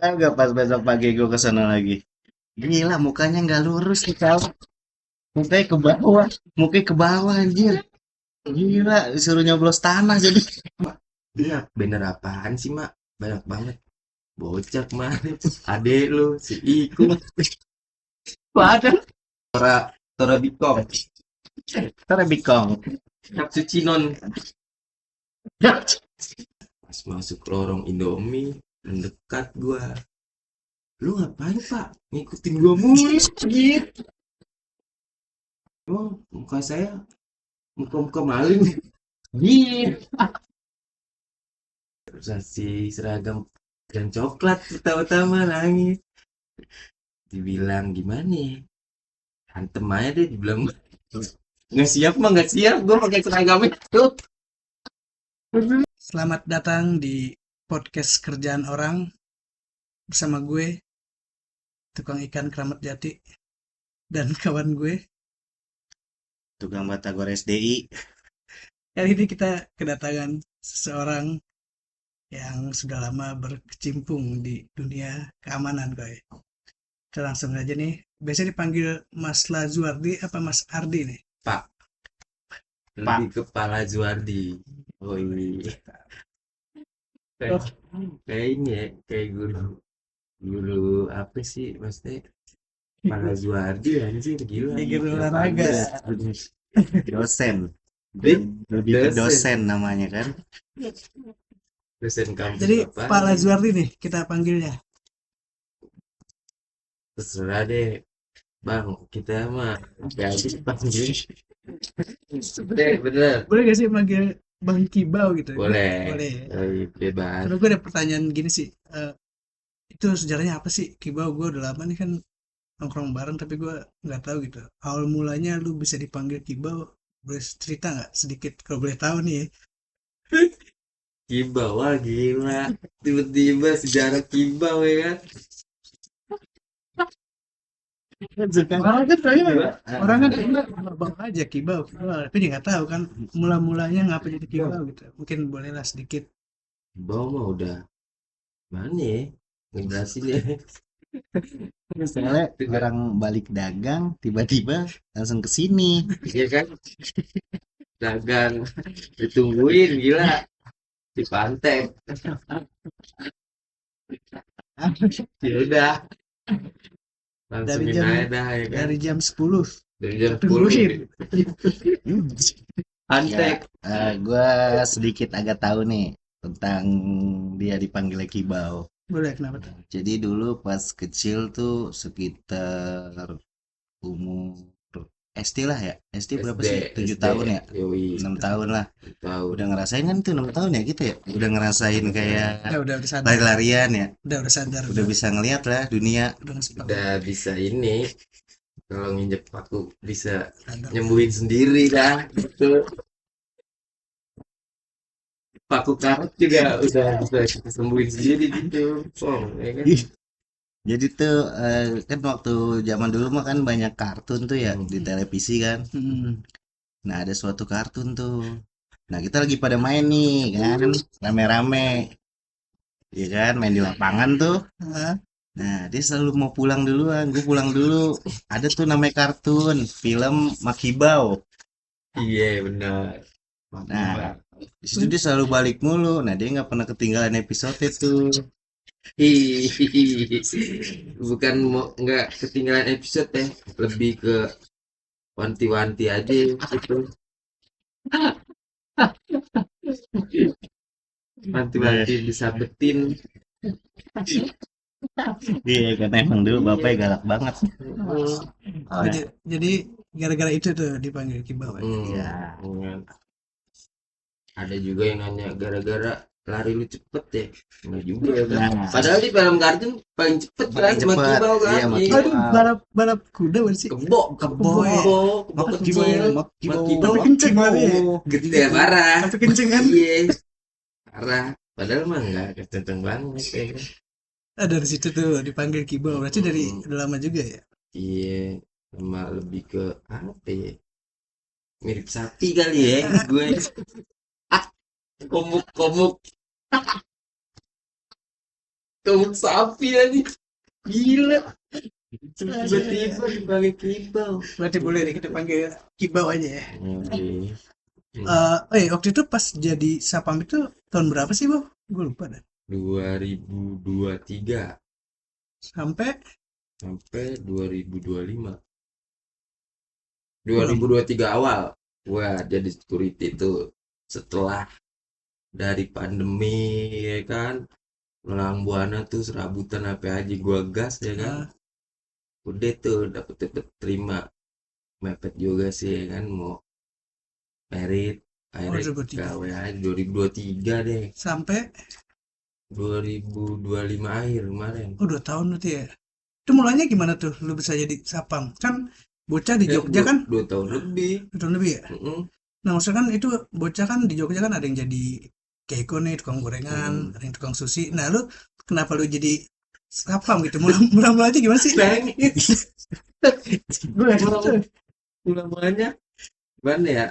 Agak pas besok pagi gue kesana lagi. Gila mukanya nggak lurus nih kau. Mukanya ke bawah. Mukanya ke bawah anjir. Gila disuruh nyoblos tanah jadi. Iya, bener apaan sih, Mak? Banyak banget. Bocah kemarin. Adek lu, si Iko. Waduh. Tora, Tora Bikom. Ntar bikong. Capsu Cinon. Pas masuk lorong Indomie, mendekat gua. Lu ngapain, Pak? Ngikutin gua mulu. Gitu. Emang muka saya muka-muka maling. Gitu. Terus si seragam dan coklat pertama-tama nangis. Dibilang gimana ya? Hantem aja deh, dibilang nggak siap mah nggak siap. Gua pakai seragam itu. Selamat datang di podcast kerjaan orang bersama gue, tukang ikan Keramat Jati, dan kawan gue. Tukang Batagor SDI. Kali ini kita kedatangan seseorang yang sudah lama berkecimpung di dunia keamanan, gue. Kita langsung aja nih. Biasanya dipanggil Mas Lazuardi apa Mas Ardi nih? Pak, lebih kepala Zuardi. Oh iya. Kayak, Oh, kayak ini ya, kayak guru apa sih maksudnya? Kepala Zuardi anjir gila. di guru Nggak olahraga. pantas. Dosen. Di Lebih ke dosen namanya kan. dosen kampus Jadi apa? Pak Lazuardi nih kita panggilnya. Terserah deh, Bang. Kita mah gaji panggil. Bener. Boleh gak sih manggil Bang Kibau gitu? Boleh. Boleh. Bebas. Kalau gue ada pertanyaan gini sih, itu sejarahnya apa sih Kibau? Gue udah lama nih kan nongkrong bareng tapi gue nggak tahu gitu. Awal mulanya lu bisa dipanggil Kibau, boleh cerita nggak sedikit kalau boleh tahu nih ya? Kibau, wah gila. Tiba-tiba sejarah kibau ya kan. Orang kan kayaknya Gila. orang kan bang aja Kibau, Kibau, tapi dia nggak tahu kan mula-mulanya ngapa jadi Kibau gitu. Mungkin bolehlah sedikit. Kibau mah udah mana ya? Ngejelasin ya. Soalnya orang balik dagang tiba-tiba langsung ke sini. Iya kan? Dagang ditungguin gila di pantai. Ya udah, dari langsungin jam aja dah ya kan. dari jam 10 Dari jam 10 tungguin. antek. Ya, gue sedikit agak tahu nih tentang dia dipanggil Kibau. Boleh, kenapa tuh? Jadi dulu pas kecil tuh sekitar umur SD lah ya. SD berapa SD, sih? 7 SD. tahun ya? Yoi, 6 tahun lah. tahu. Udah ngerasain kan tuh 6 tahun ya gitu ya? Udah ngerasain kayak Udah sadar. lari-larian ya? Udah sadar. Udah bisa ngeliat lah dunia. Udah ngespak. Udah bisa ini. Kalau nginjek paku bisa Sadar. nyembuhin sendiri dah. Gitu. Paku karet juga udah bisa kita sembuhin sendiri gitu. Oh, ya kan? Jadi tuh kan waktu zaman dulu mah kan banyak kartun tuh ya di televisi kan. Nah ada suatu kartun tuh. Nah kita lagi pada main nih kan, rame-rame, ya kan main di lapangan tuh. Hah? Nah dia selalu mau pulang duluan, gue pulang dulu. Ada tuh namanya kartun, film Makibau. Iya benar. Nah di situ dia selalu balik mulu. Nah dia nggak pernah ketinggalan episode tuh. Hihihi. Bukan mau nggak ketinggalan episode ya, lebih ke wanti-wanti aja gitu. Wanti-wanti disabetin. Iya kan emang dulu bapaknya galak banget. Oh, Nah, jadi gara-gara itu tuh dipanggil Kibau. ya. Ada juga yang nanya gara-gara lari lu cepet ya. Enggak juga ya kan. Nah. Padahal di film kartun paling cepet kan Paling cepet. Makibau kan. Iya, Makibau. Aduh, balap kuda bukan sih? Kebo Kebo ya. kebo kecil. Makibau Tapi kenceng banget ya. gede parah. Tapi kenceng kan? Iya. Parah. Padahal mah enggak kenceng banget ya kan. Dari situ tuh dipanggil Kibau. Berarti dari udah lama juga ya? Iya, sama lebih ke apa ya? Mirip sapi kali ya gue. Komuk-komuk. tuh sapi aja gila. Tiba-tiba dipakai kibau. Berarti boleh deh kita panggil Kibau aja ya. Oke. Waktu itu pas jadi Sapam itu tahun berapa sih, Bang? Gue lupa dah. 2023 Sampai sampai 2025. 2023 awal gua jadi security itu setelah dari pandemi ya kan, Melang Buana tuh serabutan apa aja gua gas ya kan. ah, Udah tuh dapet terima mepet juga sih ya kan, mau merit akhirnya 2003. gawe aja 2023 deh, Sampai 2025 akhir kemarin. 2 tahun berarti ya. Itu mulanya gimana tuh lu bisa jadi Sapam? Kan bocah di Jogja kan 2 tahun lebih. 2 tahun lebih ya? Mm-mm. Nah, maksudnya kan itu bocah kan di Jogja kan ada yang jadi keiko nih, tukang gorengan, ada yang tukang sushi. Nah, lu kenapa lu jadi Sapam gitu? Mula-mula aja gimana sih? Nangis. Gue gitu. Mulanya gimana ya,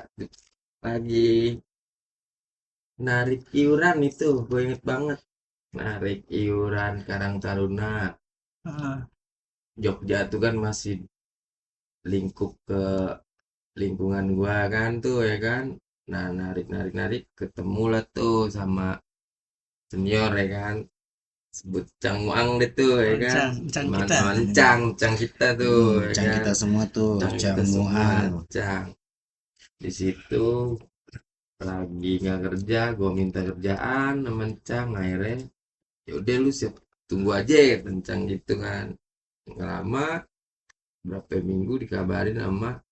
lagi narik iuran itu gue inget banget, narik iuran Karang Taruna Ah, Jogja tuh kan masih lingkup ke lingkungan gua kan tuh ya kan. Nah, narik ketemu lah tuh sama senior ya kan, sebut Cang Muang deh tuh ya kan, Encang teman kita. Cang kita tuh ya Cang kan, kita semua tuh, Cang Cang kita semua Muang. Cang di situ lagi nggak kerja, gue minta kerjaan sama Cang, akhirnya ya udah lu siap tunggu aja ya Cang gitu kan. Nggak lama, berapa minggu dikabarin sama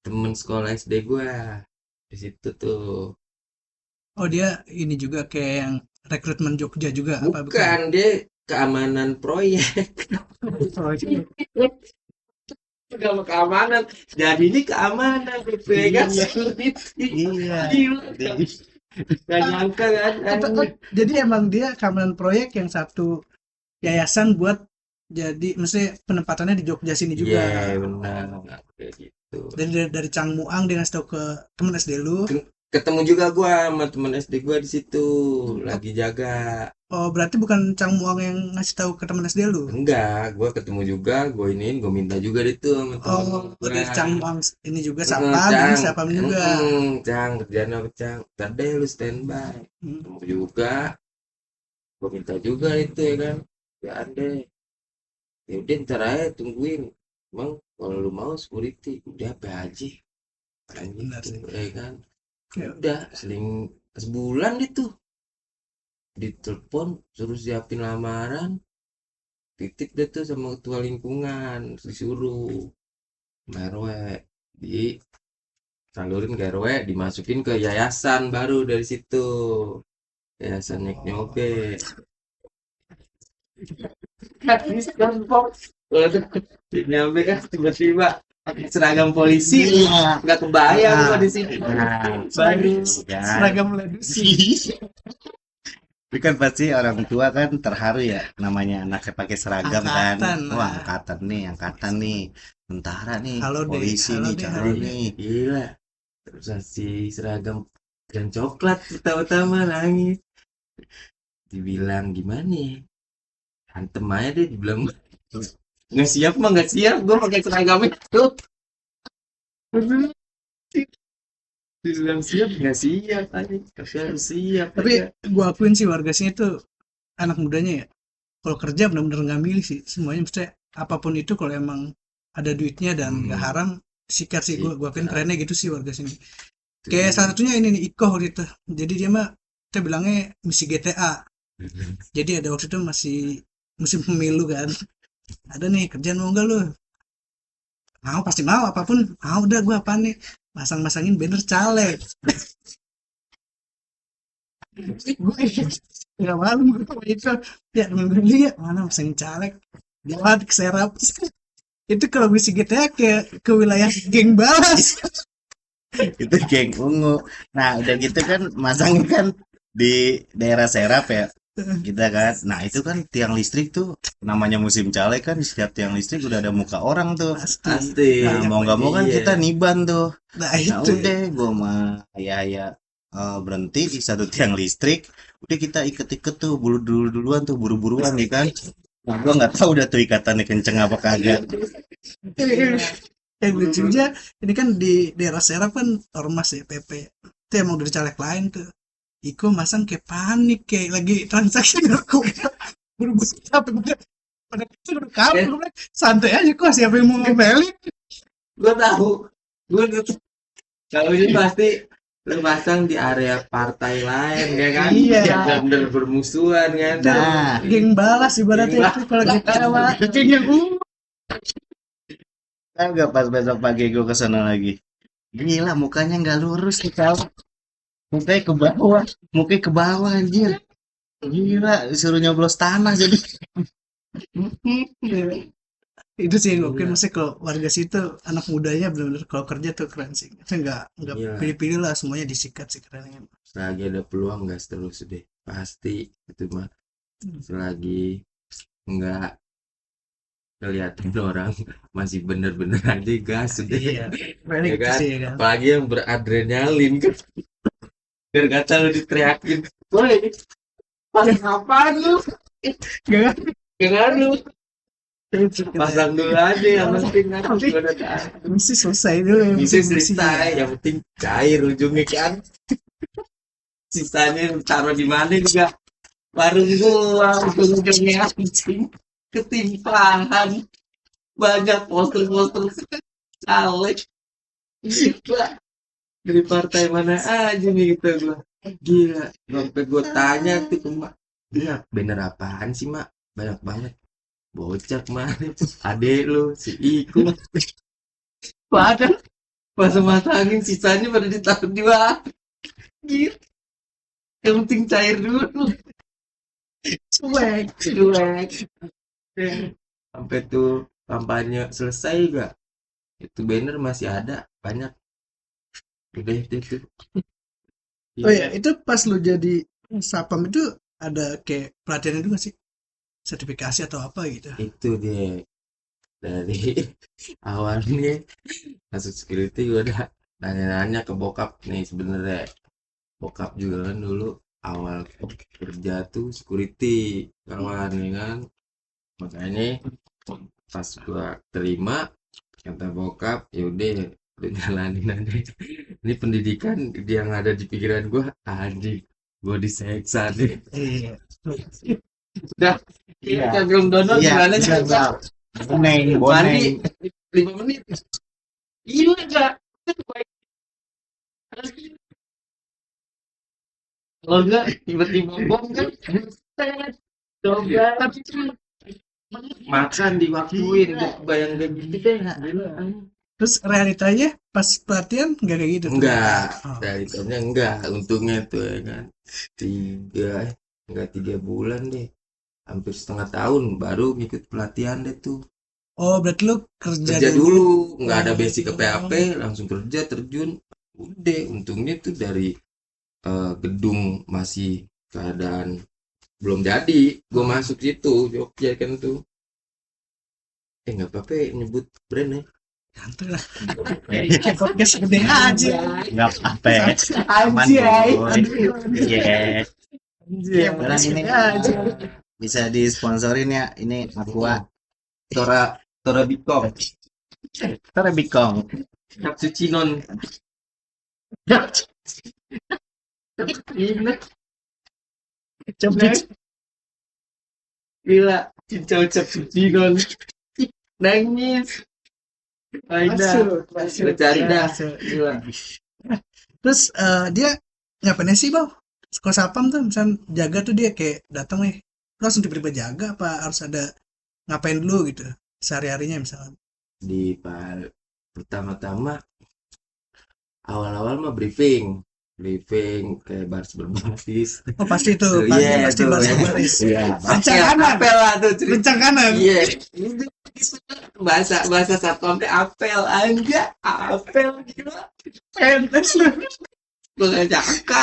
temen sekolah SD gue di situ tuh. Oh, dia ini juga kayak yang rekrutmen Jogja juga apa bukan? Bukan, dia keamanan proyek. Oh, iya. Kalau keamanan, jadi ini keamanan gitu ya kan. Iya. Gila, gak nyangka kan. Jadi emang dia keamanan proyek yang satu yayasan buat jadi mesti penempatannya di Jogja sini juga. Iya benar, kayak gitu. Dari Cang Muang dia ngasih tahu ke temen SD lu. Ketemu juga gua sama temen SD gua di situ lagi jaga. Oh, berarti bukan Cang Muang yang ngasih tahu ke temen SD lu. Enggak, gua ketemu juga, gua minta juga deh tuh sama temen Oh, gua. dari Cang Muang ini juga Heeh, Sapam, ini Cang. Sapam juga. Cang, kerjaan apa Cang? Ntar deh lu standby. Hmm. Ketemu juga, gua minta juga itu ya kan. Ya deh. Ya udah ntar aja tungguin. Emang kalau lu mau security, udah apa aja. Kan Benar gitu, sih. ya kan. Ya, Udah, sebulan itu ditelepon suruh siapin lamaran, titip deh tuh sama ketua lingkungan, disuruh sama RW di salurin ke RW, dimasukin ke yayasan baru dari situ, yayasan Nyek Nyobe. Habis gampang. Nyampe kan tiba-tiba pakai seragam polisi, nggak kebayang gua di sini. Baru seragam ledusi. Tapi kan pasti orang tua kan terharu ya, namanya anaknya pakai seragam kan. Angkatan, Wah, nah. angkatan nih, tentara nih, Halo deh, polisi halo nih, deh, calon halo deh. nih. Gila. Terus kasih seragam dan coklat pertama-tama nangis. Dibilang gimana ya? Hantem aja deh, dibilang nggak siap mah nggak siap, gue pakai seragam itu. Dibilang siap nggak siap aja, tapi harus siap. Tapi aja. gua akuin sih warga sini tuh anak mudanya ya. Kalau kerja benar-benar nggak milih sih. Semuanya mesti apapun itu kalau emang ada duitnya dan nggak haram sikat sih. Gua akuin kerennya gitu sih warga sini. Kayak salah satunya ini nih Iko gitu. Jadi dia mah kita bilangnya misi GTA. Jadi ada waktu itu masih musim pemilu kan. Ada nih kerjaan mau nggak lu? Mau pasti mau apapun. Ah udah gua apa nih? Masang-masangin banner caleg. Gue nggak malu gue itu ya temen gue lihat mana masangin caleg lewat keserap itu kalau misi GTA ke wilayah geng balas. Itu geng ungu. Nah, udah gitu kan masangnya kan di daerah Serap ya. Kita kan. Nah, itu kan tiang listrik tuh namanya musim caleg kan di setiap tiang listrik udah ada muka orang tuh. Pasti. Nah, mau nggak mau kan Iya. kita niban tuh. Nah Nah, itu udah gua mah ya berhenti di satu tiang listrik. Udah kita iket-iket tuh duluan tuh buru-buruan nih kan. Nah, gua nggak tahu udah tuh ikatannya kenceng apa kagak. Yang lucunya ini kan di daerah Serap kan ormas ya PP itu emang dari caleg lain tuh Iko masang kayak panik kayak lagi transaksi narkoba buru-buru sampai pada itu udah kabur gua bilang, santai aja kok siapa yang mau ngebelin Gue tahu. Gue kalau ini pasti lu pasang di area partai lain ya kan? Iya. Yang benar bermusuhan kan. Nah, geng balas ibaratnya itu kalau kita geng yang kan nggak pas besok pagi gue ke sana lagi. Gila mukanya nggak lurus nih kau. Mukanya ke bawah anjir. Gila, disuruh nyoblos tanah jadi. itu sih yang oke Iya. maksudnya kalau warga situ anak mudanya benar-benar kalau kerja tuh keren sih itu nggak Iya. pilih-pilih lah semuanya disikat sih kerennya Selagi ada peluang gas terus deh. Pasti itu mah. Selagi enggak kelihatan orang masih bener-bener aja gas udah. iya keren Ya gitu kan? sih ya kan Apalagi yang beradrenalin kan. Biar kata lu diteriakin. Woi, pasang apaan lu? Gak Jangan lu. Pasang dulu aja yang penting kan. Tapi- Udah tahu. mesti selesai dulu yang Bisa penting misinya. selesai, yang penting cair ujungnya kan. Sisanya taruh di mana juga. Warung gua ujung-ujungnya anjing. Ketimpahan. Banyak poster-poster caleg. Gila. Dari partai mana aja nih gitu gua. Gila. Sampai gua tanya tuh ke mak. Iya, bener apaan sih mak? Banyak banget. Bocah kemarin. Adek lu, si Iku. Padahal pas masangin sisanya pada ditaruh di bawah. Gila. Yang penting cair dulu. Cuek. Sampai tuh kampanye selesai juga. Itu banner masih ada banyak. Udah itu tuh. Oh ya, itu pas lu jadi sapam itu ada kayak pelatihan itu nggak sih? Sertifikasi atau apa gitu? Itu dia dari awalnya masuk security gue udah nanya-nanya ke bokap nih sebenarnya. Bokap juga kan dulu awal kerja tuh security kawan ya kan. Makanya pas gua terima kata bokap ya udah lu jalanin aja. Ini pendidikan yang ada di pikiran gua anjing gua diseksa deh. Iya. Udah Iya. kita belum download gimana iya, coba Boneng, mandi boneng. 5 menit iya enggak kalau enggak tiba-tiba bom kan coba makan diwaktuin udah bayang kayak gitu deh gila. Terus realitanya pas pelatihan nggak kayak gitu? tuh? Enggak, Oh. realitanya enggak, untungnya tuh ya kan. Enggak 3 bulan deh. Hampir setengah tahun baru ngikut pelatihan deh tuh. Oh, berarti lu kerja Kerja dulu, enggak ada Oh. basic ke PHP, langsung kerja terjun. Udah, untungnya tuh dari gedung masih keadaan belum jadi. Gue masuk situ, Jogja kan tuh. Enggak apa-apa nyebut brand ya. Santai lah. Kayak podcast gede aja. Nggak apa. Aman, Anjay. boy. Iya. Kayak podcast Ini gede aja. bisa disponsorin ya. Ini Aqua. Tora Bikong, Terebikong. Suci non. Gila. Coba Gila, cincau cap non nangis. Aida, masuk. cari dah. Masuk. Gila. Terus dia ngapain sih bang? Sekolah sapam tuh misal jaga tuh dia kayak datang nih lu langsung tiba-tiba jaga apa harus ada ngapain dulu gitu sehari-harinya misalnya Pertama-tama awal-awal mah briefing kayak baris berbaris. oh pasti itu Tuh, pasti iya, pasti tuh, baris Iya. Rencang kanan. Apel lah tuh cerita. rencang kanan Iya. Itu bahasa satpamnya apel aja, apel gila. pentas lu Gue gak nyangka.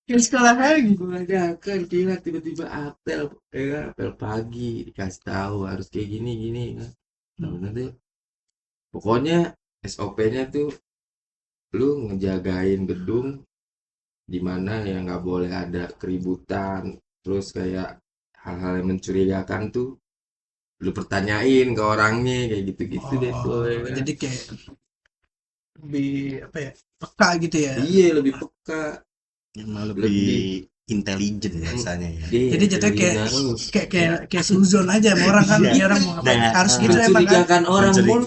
ke sekolah lagi Gue gak nyangka gila tiba-tiba apel, ya kan? Apel pagi dikasih tahu harus kayak gini kan. Nah, bener deh. Pokoknya SOP-nya tuh lu ngejagain gedung di mana ya nggak boleh ada keributan, terus kayak hal-hal yang mencurigakan tuh lu pertanyain ke orangnya kayak gitu-gitu deh tuh ya kan. Jadi kayak lebih apa ya, peka gitu ya. Iya, lebih peka, Emang lebih lebih intelijen biasanya ya. iya, Jadi jatuhnya kayak harus kayak suzon aja sama orang kan. Iya. Iya, orang mau ngapain Nah, harus gitu emang kan. mencurigakan orang mulu.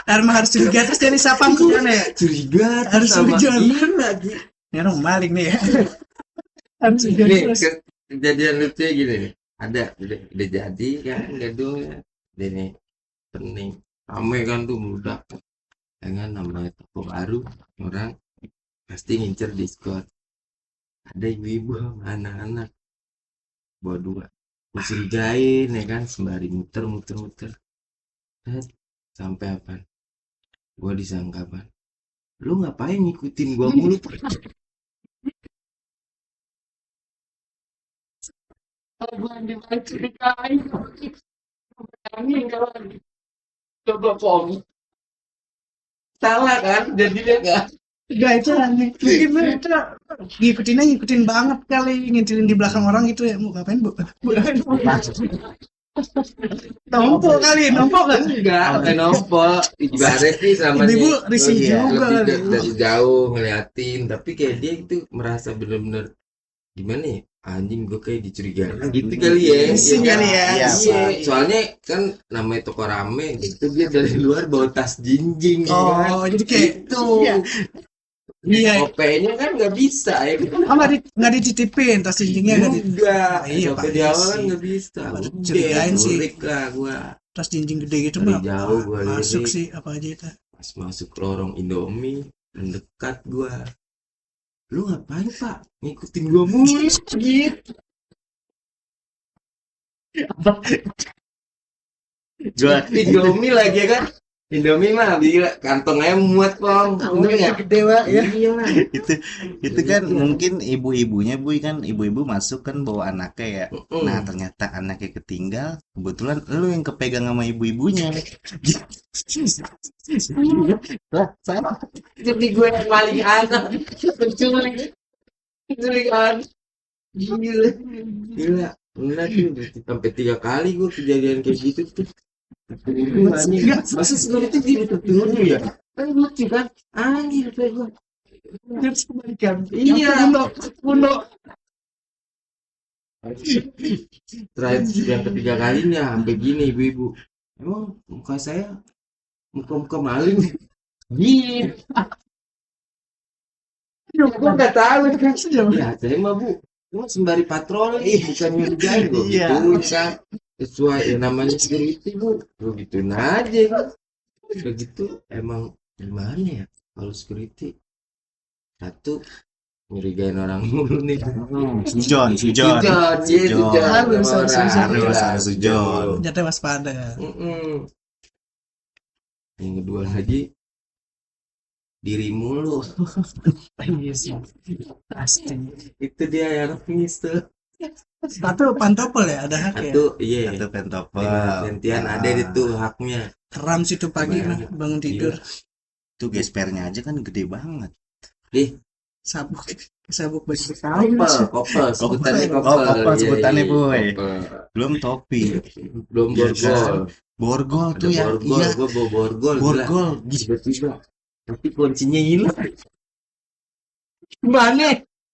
Emang harus curiga terus jadi sapam gimana ya? Curiga Harus sama sujud. gila gitu. Ini orang maling nih ya. Harus suzon Nih, terus. kejadian lucu gini nih. Ada udah jadi kan gedungnya. Ini pening. Rame kan tuh meledak. Dengan namanya toko baru, orang pasti ngincer diskon. Ada ibu-ibu sama anak-anak bawa dua. Mencurigain ya kan, sembari muter. Sampai apa? Gua disangka apa? Lu ngapain ngikutin gua mulu? Gua dicurigain. Bayangin kalau coba pom. Salah kan? Jadinya enggak. Enggak itu aneh. Mungkin mereka ngikutin banget kali, ngintilin di belakang orang gitu ya. Mau ngapain, Bu? Nompok kali, nompok kan? Enggak, sampai nompok. Ibarat sih sama Ibu dia. risih iya, juga Lebih kali. dari jauh ngeliatin, tapi kayak dia itu merasa bener-bener gimana ya? Anjing gue kayak dicurigain gitu kali ya. Risih kali ya. Iya, Iya, Pak. soalnya kan namanya toko rame gitu, dia dari luar bawa tas jinjing ya kan. Oh, jadi kayak Itu. Iya. Iya. OP-nya kan nggak bisa ya. Oh, nggak dititipin tas jinjingnya nggak di Enggak, Iya, SOP Pak, di awal kan sih. nggak bisa. Baru Udah, curigain sih. lurik lah gua. tas jinjing gede gitu Dari mah jauh gua masuk lirik. sih apa aja itu. Pas masuk lorong Indomie, mendekat gua. Lu ngapain, Pak? Ngikutin gua mulu gitu. Gua Indomie lagi kan. Indomie mah gila, kantongnya muat, Bang. Bener enggak? Gede Pak ya. Iya lah. itu kan mungkin ibu-ibunya Bu kan ibu-ibu masuk kan bawa anaknya ya. Mm-mm. Nah, ternyata anaknya ketinggal, kebetulan lu yang kepegang sama ibu-ibunya. Lah, sama. Jadi gue yang paling anak penculik anak. Gila pernah tuh sampai 3 kali gue kejadian kayak gitu tuh. Enggak, masa sebenarnya itu dia tertuju ya, kan lucu kan, anjir kayak gue. Terus kebalikan. Iya. Kuno. Terakhir yang ketiga kalinya sampai gini ibu-ibu, emang muka saya muka maling gitu. Gue nggak tahu kan. Ya saya mah Bu, cuma sembari patroli bukan nyurigain gue Iya. gituin kan, sesuai yang namanya security Bu, gue gituin aja kan. Begitu emang gimana ya kalau security, satu nyurigain orang mulu nih. Sujon. Sujon, iya sujon. Harus harus sujon. Jatuh waspada. Yang kedua lagi diri mulu. Iya sih. Pasti. Itu dia yang nangis tuh. Satu pantopel ya ada hak ya. Satu iya. Satu pentopel. Gantian ada itu haknya. Keram situ pagi mah bangun tidur. Itu gespernya aja kan gede banget. Ih, Sabuk baju Betawi. kopel sebutannya Oh, kopel. kopel Iya, sebutannya, iya, Boy. kopel. Belum topi. Belum Iya, borgol. Borgol Ada tuh ya. borgol, Iya, gua bawa borgol. gila. borgol. Tiba-tiba tapi kuncinya hilang. Gimana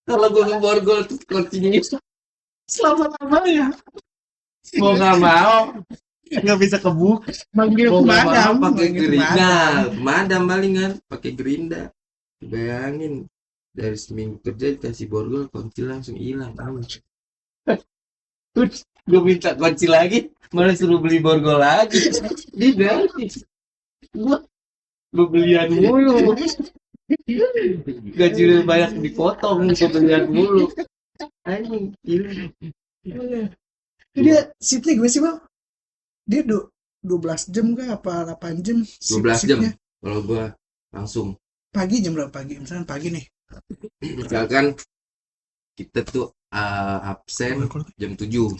kalau gua ngeborgol tuh kuncinya hilang? Selama-lamanya Mau nggak mau, Nggak bisa kebuka. manggil mau nggak pemadam, mau pakai manggil gerinda, pemadam. pemadam palingan pakai gerinda. Bayangin dari seminggu kerja dikasih borgol, kunci langsung hilang. Terus gue minta kunci lagi, malah suruh beli borgol lagi. Diganti. Gue belian mulu. Gaji banyak dipotong, gue belian mulu. Anjing, gila. Dia shiftnya gue sih bang, dia 12 jam kah apa 8 jam 12 jam. shiftnya? Kalau gue langsung. Pagi jam berapa pagi? Misalnya pagi nih. Misalkan kita tuh absen jam 7.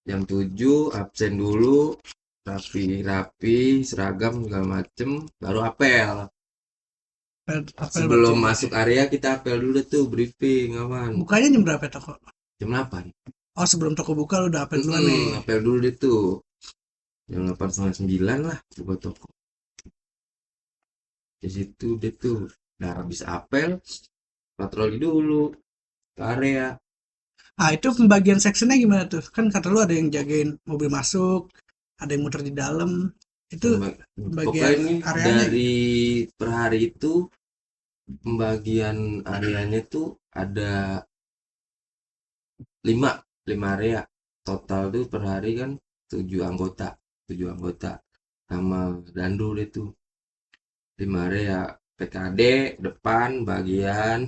Jam 7 absen dulu, rapi seragam segala macem, baru apel. Apel Sebelum berarti. masuk area kita apel dulu tuh, briefing aman. Bukanya jam berapa toko? Jam 8. Oh, sebelum toko buka lu udah apel duluan nih. Apel dulu deh tuh. Jam 8 setengah 9 lah buka toko. Di situ deh tuh. Udah habis apel, patroli dulu ke area. Ah, itu pembagian sectionnya gimana tuh? Kan kata lu ada yang jagain mobil masuk, ada yang muter di dalam. Itu Pokoknya bagian ini areanya dari per hari itu pembagian areanya tuh ada 5 area. Total tuh per hari kan 7 anggota. 7 anggota sama Dandu deh tuh. 5 area. PKD depan bagian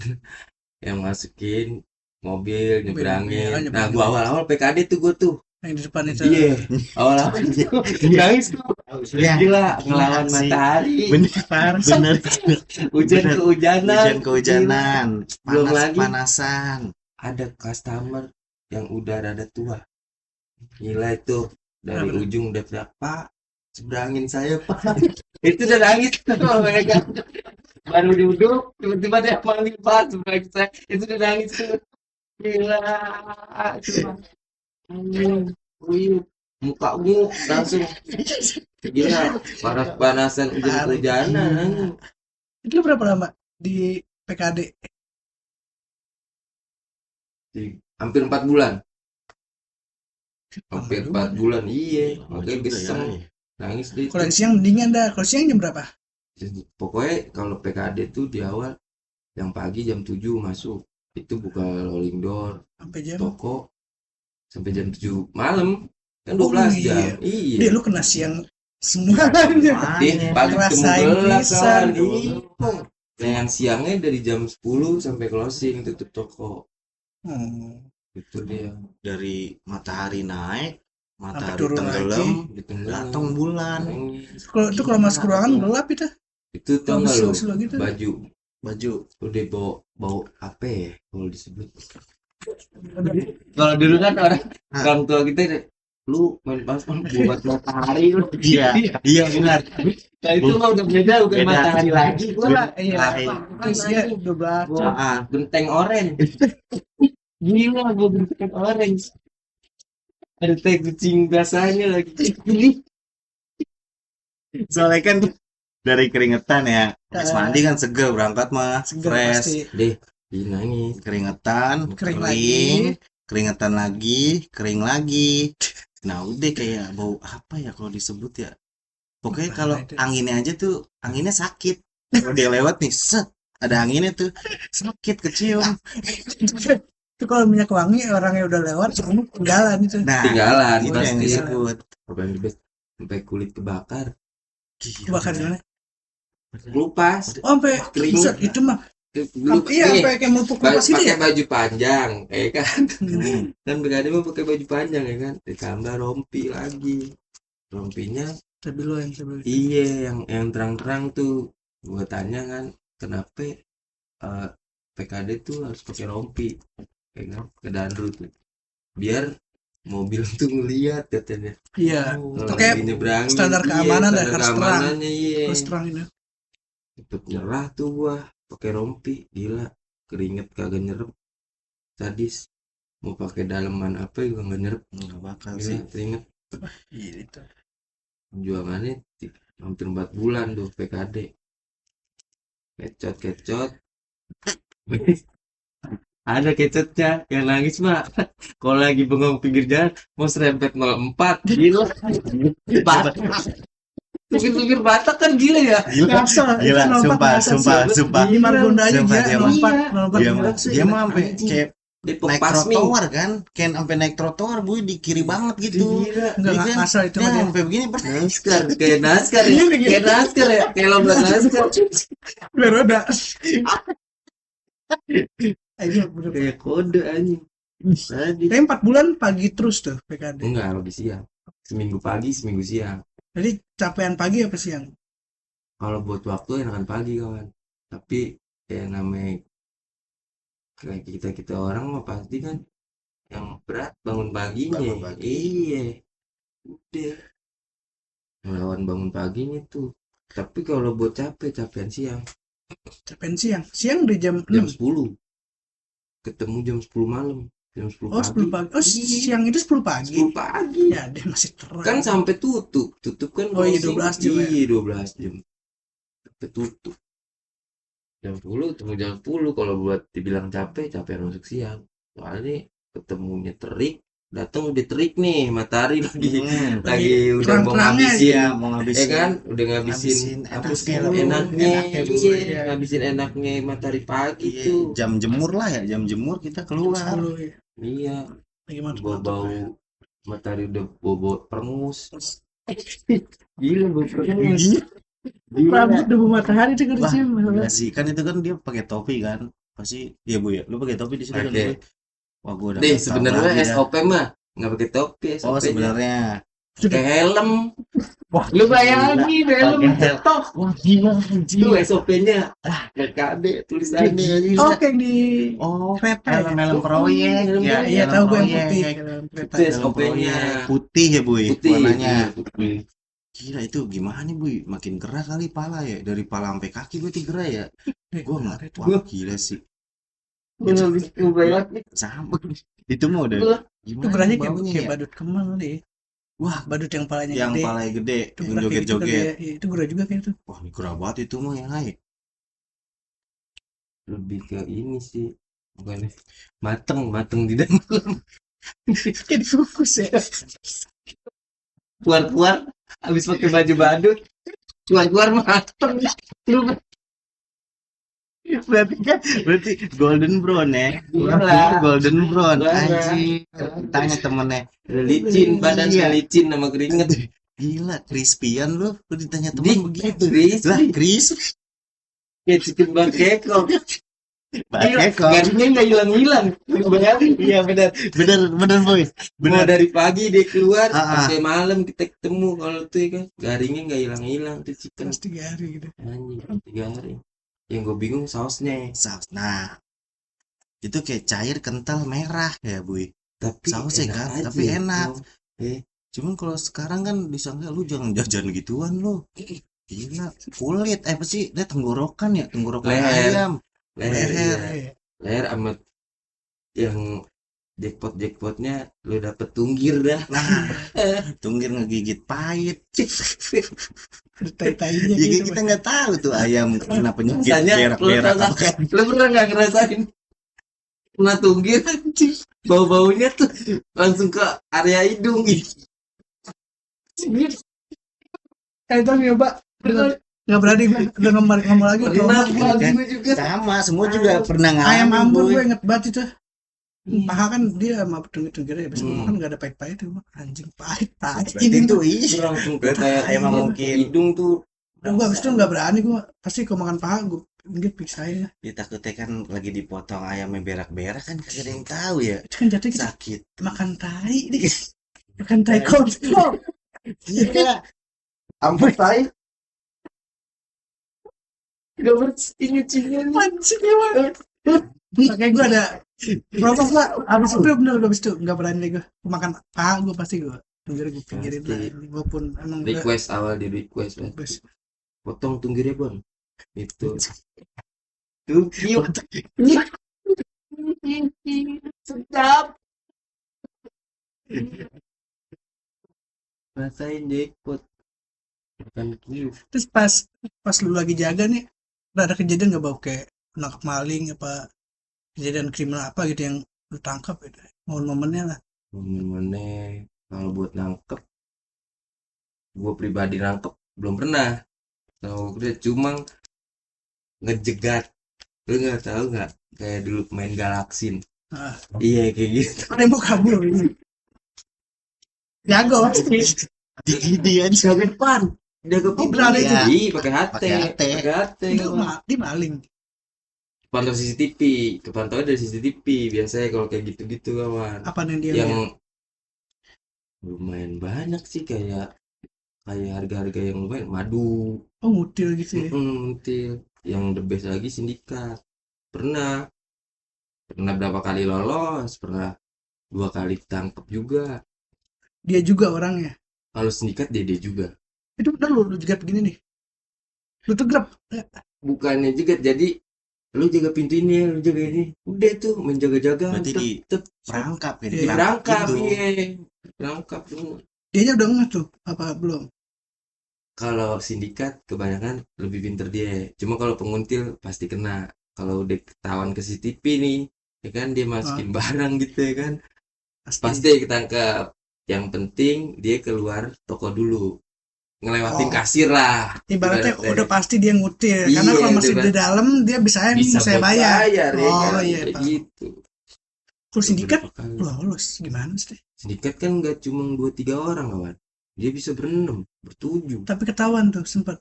yang masukin mobil nyebrangin. Nah, gua awal-awal PKD tuh gua tuh. yang di depan itu. Iya, awal-awal nangis tuh. Iya. Gila, ngelawan Sih. matahari. Bener, bener. Hujan Bener. kehujanan. Hujan kehujanan, Belum panas lagi. panasan. Ada customer yang udah rada tua. Gila itu dari Kenapa? ujung udah teriak, Pak, seberangin saya, Pak. Itu udah nangis tuh mereka. Baru duduk, tiba-tiba dia manggil Pak, seberangin saya. Itu udah nangis tuh. Gila, cuma anjing, uyuh, mukamu langsung gila, panas-panasan hujan-hujanan. Itu berapa lama di PKD? Hampir 4 bulan. Hampir 4 bulan, iya. Makanya juga ya. gesem. Nangis deh. Kalau yang siang mendingan dah. Kalau siang jam berapa? Pokoknya kalau PKD tuh di awal yang pagi jam 7 masuk. Itu buka rolling door Sampai jam. toko sampai jam 7 malam. Kan Oh, 12 iya. jam. Iya. Dia lu kena siang semuanya. Pagi Ngerasain gelap pisan. kan. Iya. Nah, yang siangnya dari jam 10 sampai closing tutup toko. Hmm. Itu dia. Dari matahari naik, matahari turun tenggelam, Ditenggelam. datang bulan. Kalau itu kalau masuk ruangan gelap itu. Itu tau nggak lo Slow gitu. baju udah bau apa ya kalau disebut. Kalau dulu kan orang tua kita, lu main paspor buat matahari lu. Iya benar. Nah itu mah udah beda, bukan Beda. matahari lagi. Gua lah Iya. kan Isinya 12. gua genteng orange. Gila, gua genteng orange. Ada teh kucing biasanya lagi. Soalnya kan dari keringetan ya. Habis mandi kan seger, berangkat mah Seger fresh. pasti. Deh, nangis. Keringetan, Kering keringetan lagi, kering lagi. Nah, udah kayak bau apa ya kalau disebut ya. Pokoknya Apa kalau itu? anginnya aja tuh, anginnya sakit. Kalau dia lewat nih, set, ada anginnya tuh sakit kecium. Itu kalau minyak wangi orangnya udah lewat, semua tinggalan itu. Nah, Tinggalan itu yang pasti. disebut. Paling the best sampai kulit kebakar. Bakar di mana? Kelupas. Oh, sampai Kering. buset, itu mah. Dulu Iya, nih, sampai kayak melupuk kelupas gitu pakai ya. baju panjang, ya kan? Hmm. Kan BKD mah pakai baju panjang ya kan? Ditambah rompi lagi. Rompinya Tapi lo yang sebelum itu. iya yang terang-terang tuh. Gua tanya kan, kenapa PKD tuh harus pakai rompi? Ya kan? Ke Danru tuh. Biar mobil tuh ngeliat katanya. Iya. Kalau Oke, lagi nyebrangin, standar iya, keamanan dah, standar harus terang. keamanannya iya. Terus terang ini. Tetep nyerah tuh gua pakai rompi, gila, keringet kagak nyerep, sadis. Mau pakai daleman apa juga nggak nyerep, Nggak bakal gila, sih. keringet. Iya itu. Perjuangannya hampir 4 bulan tuh PKD, kecot ada kecotnya yang nangis mah kalau lagi bengong pinggir jalan mau serempet 04 gila. Supir Batak kan gila ya. Gila, sumpah. Di Margonda aja Sumpah, dia dia mah. 04 Dia mah sampai kayak Depok naik Pasming. trotoar kan, kayak sampai naik trotoar bu di kiri banget gitu. Gila. Enggak Iya kan? asal itu Nah, mah dia. sampai begini pas Naskar kayak naskar ya, kayak naskar ya, kayak lomba naskar, Udah roda. Ayo bener. kayak kode anjing. Tadi Tapi 4 bulan pagi terus tuh PKD. enggak lebih siang, seminggu pagi seminggu siang. Jadi capean pagi apa siang? Kalau buat waktu enakan pagi kawan, tapi ya namanya kayak kita orang mah pasti kan yang berat bangun paginya. Bangun pagi. Iya, udah Ngelawan bangun paginya tuh. Tapi kalau buat capean siang. Capean siang di jam Jam 6. 10. Ketemu jam 10 malam. Jam 10 Oh, 10 pagi. Oh, Iya, siang itu 10 pagi. 10 pagi. Ya, dia masih terang. Kan sampai tutup. Tutup kan Oh iya, closing. 12 jam ya? Iya, 12 jam. Sampai tutup. Jam 10 ketemu jam 10. Kalau buat dibilang capek masuk siang. Soalnya ketemunya terik, datang udah terik nih, matahari lagi udah mau terang-terangnya ngabisin, ya, mau ngabisin. kan udah ngabisin Ngabisin apa sih enaknya, enaknya, enaknya dulu, iya, ya. ngabisin enaknya matahari pagi Iya, tuh. jam jemur lah ya, jam jemur kita keluar. 10 ya. Iya, Lagi mantap bau matahari udah bau perengus. Gila bau perengus. Gila. Rambut debu matahari itu kan Wah, sih. gila sih, kan itu kan dia pakai topi kan, pasti iya Bu ya, lu pakai topi di situ kan? Pakai. Bu? Wah, gua udah Deh, nggak tahu sebenarnya lagi dah. SOP mah nggak pakai topi, Oh, SOP-nya. sebenarnya. Pakai helm. Wah, Lu bayangin helm Pakai helm. cetok. Wah, gila Itu SOP-nya. KKD tulisannya. Oh, kayak di Oh, kereta ya? helm proyek Helm ya, proyek. Iya, helm tahu gue yang proyek. putih. Helm kereta. Itu Helm SOP-nya. proyek. Putih ya, Bu? Putih. Warnanya. Iya, putih. Gila itu gimana Bu? Makin gerah kali pala ya, dari pala sampai kaki berarti gerah ya. Gua nggak, wah gila sih. Gua nggak bisa ngebayangin. Sama. Itu mah udah Gua- gimana Itu gerahnya baunya kayak ya? badut kemang deh. Wah, Badut yang palanya yang gede. palanya gede, Itu yang gerah kayak gitu kali joget-joget. ya. Iya, itu gerah juga kayak itu. Wah, ini gerah banget itu mah yang naik. Lebih ke ini sih. Bukan mateng di dalam. Kayak dikukus ya. Keluar habis pakai baju badut. Keluar mateng. Lu Berarti golden brown ya. Iyalah. Golden brown. Iyalah. Anjir. Tanya temennya. licin, badan Iya. licin sama keringet. Gila, crispyan lu. Lu ditanya Dik, teman begitu. crispy. Lah, crispy. Kayak chicken bakeko. Pakai kok. Garingnya nggak hilang-hilang. Lu bayangin. Iya benar boy. Mau Benar. dari pagi dia keluar Ah, sampai malam kita ketemu kalau tuh ya kan garingnya nggak hilang-hilang tuh chicken. Terus 3 hari gitu. Anjing 3 hari. Yang gue bingung sausnya. Saus. Nah, itu kayak cair kental merah ya boy. Tapi Sausnya enak kan, aja. tapi enak. Eh, Cuman kalau sekarang kan disangka lu jangan jajan gituan lu. Gila, kulit apa sih? Dia tenggorokan ya, tenggorokan Leher. ayam. leher, Leher. iya. Leher amat yang jackpotnya lu dapet tunggir dah. Nah, tunggir ngegigit pahit. Tai-tainya Ya gitu. kita nggak tahu tuh ayam kena penyakit Tanya, berak-berak apa kan. lu pernah nggak ngerasain kena tunggir anjing bau-baunya tuh langsung ke area hidung gitu. Itu nyoba. Nggak berani gue. Udah ngomong lagi. Pernah trauma. gua juga. Sama, semua juga pernah Ayam ngalamin ambur boy. gue inget banget itu. Paha kan dia sama tunggir-tunggirnya ya. Biasanya kan nggak ada pahit-pahitnya. Gua, anjing pahit. Berarti itu iya. Langsung ke kayak Ayam mungkin. hidung tuh Gue abis itu nggak berani gue. Pasti kalau makan paha gue pinggir piksain ya. Ya takutnya kan lagi dipotong ayamnya berak-berak kan kagak ada yang tahu ya. Itu kan jatuh kita Sakit. makan tai nih. Makan tai kontol. Iya. Ampun tai. gak bersih nyucinya nih. Anjing emang. Makanya gue ada proses lah. Abis itu bener gue abis itu nggak berani deh gue. Gua makan paha gue pasti gue. Tunggir gue pinggirin lah. Pasti. Gue pun emang udah Request awal di request Bang. bes. Potong tunggirnya bang itu tuh kiuk sedap rasain jackpot makan kiuk. Terus pas lu lagi jaga nih, ada kejadian nggak bau kayak nangkap maling apa kejadian kriminal apa gitu yang lu tangkap gitu. Momen-momennya lah. Momen-momennya kalau buat nangkep gue pribadi nangkep belum pernah. Kalau udah cuma ngejegat, lu nggak tahu nggak kayak dulu main galaksin. Ah. Iya kayak gitu. Ada yang mau kabur ini. Jago. Di aja. Jaga depan, jaga Oh, berani ya. juga. Iya pakai HT, Pakai HT. pakai HT. Dia maling. Pantau CCTV, kepantau dari CCTV biasanya kalau kayak gitu-gitu kawan. Apa yang dia Yang lihat? lumayan banyak sih kayak harga-harga yang lumayan madu. Oh, ngutil gitu ya. Til. Yang the best lagi sindikat. Pernah berapa kali lolos, pernah 2 kali tangkap juga. Dia juga orangnya. Kalau sindikat dia juga. Itu bener lu juga begini nih. Lu tuh grab. Bukannya juga, jadi lu jaga pintu ini ya, lu jaga ini, udah tuh menjaga-jaga. Berarti tep, di tep, perangkap ya, Iya. di perangkap, gitu. iya, perangkap dulu. Dianya udah ngeh tuh apa belum? Kalau sindikat kebanyakan lebih pinter dia, cuma kalau penguntil pasti kena. Kalau udah ketahuan ke CCTV nih, ya kan dia masukin barang gitu ya kan, pasti ketangkap. Yang penting dia keluar toko dulu, ngelewatin Oh. kasir lah. Ibaratnya Ibaratnya. udah pasti dia ngutil. Karena Iya, kalau masih udah di dalam dia bisa bisa saya buat bayar. ya Oh kan, iya, kayak paham. gitu. Kalau sindikat Beberapa kali. lolos gimana sih? Sindikat kan nggak cuma 2-3 orang kawan, dia bisa berenam, bertujuh. Tapi ketahuan tuh sempat.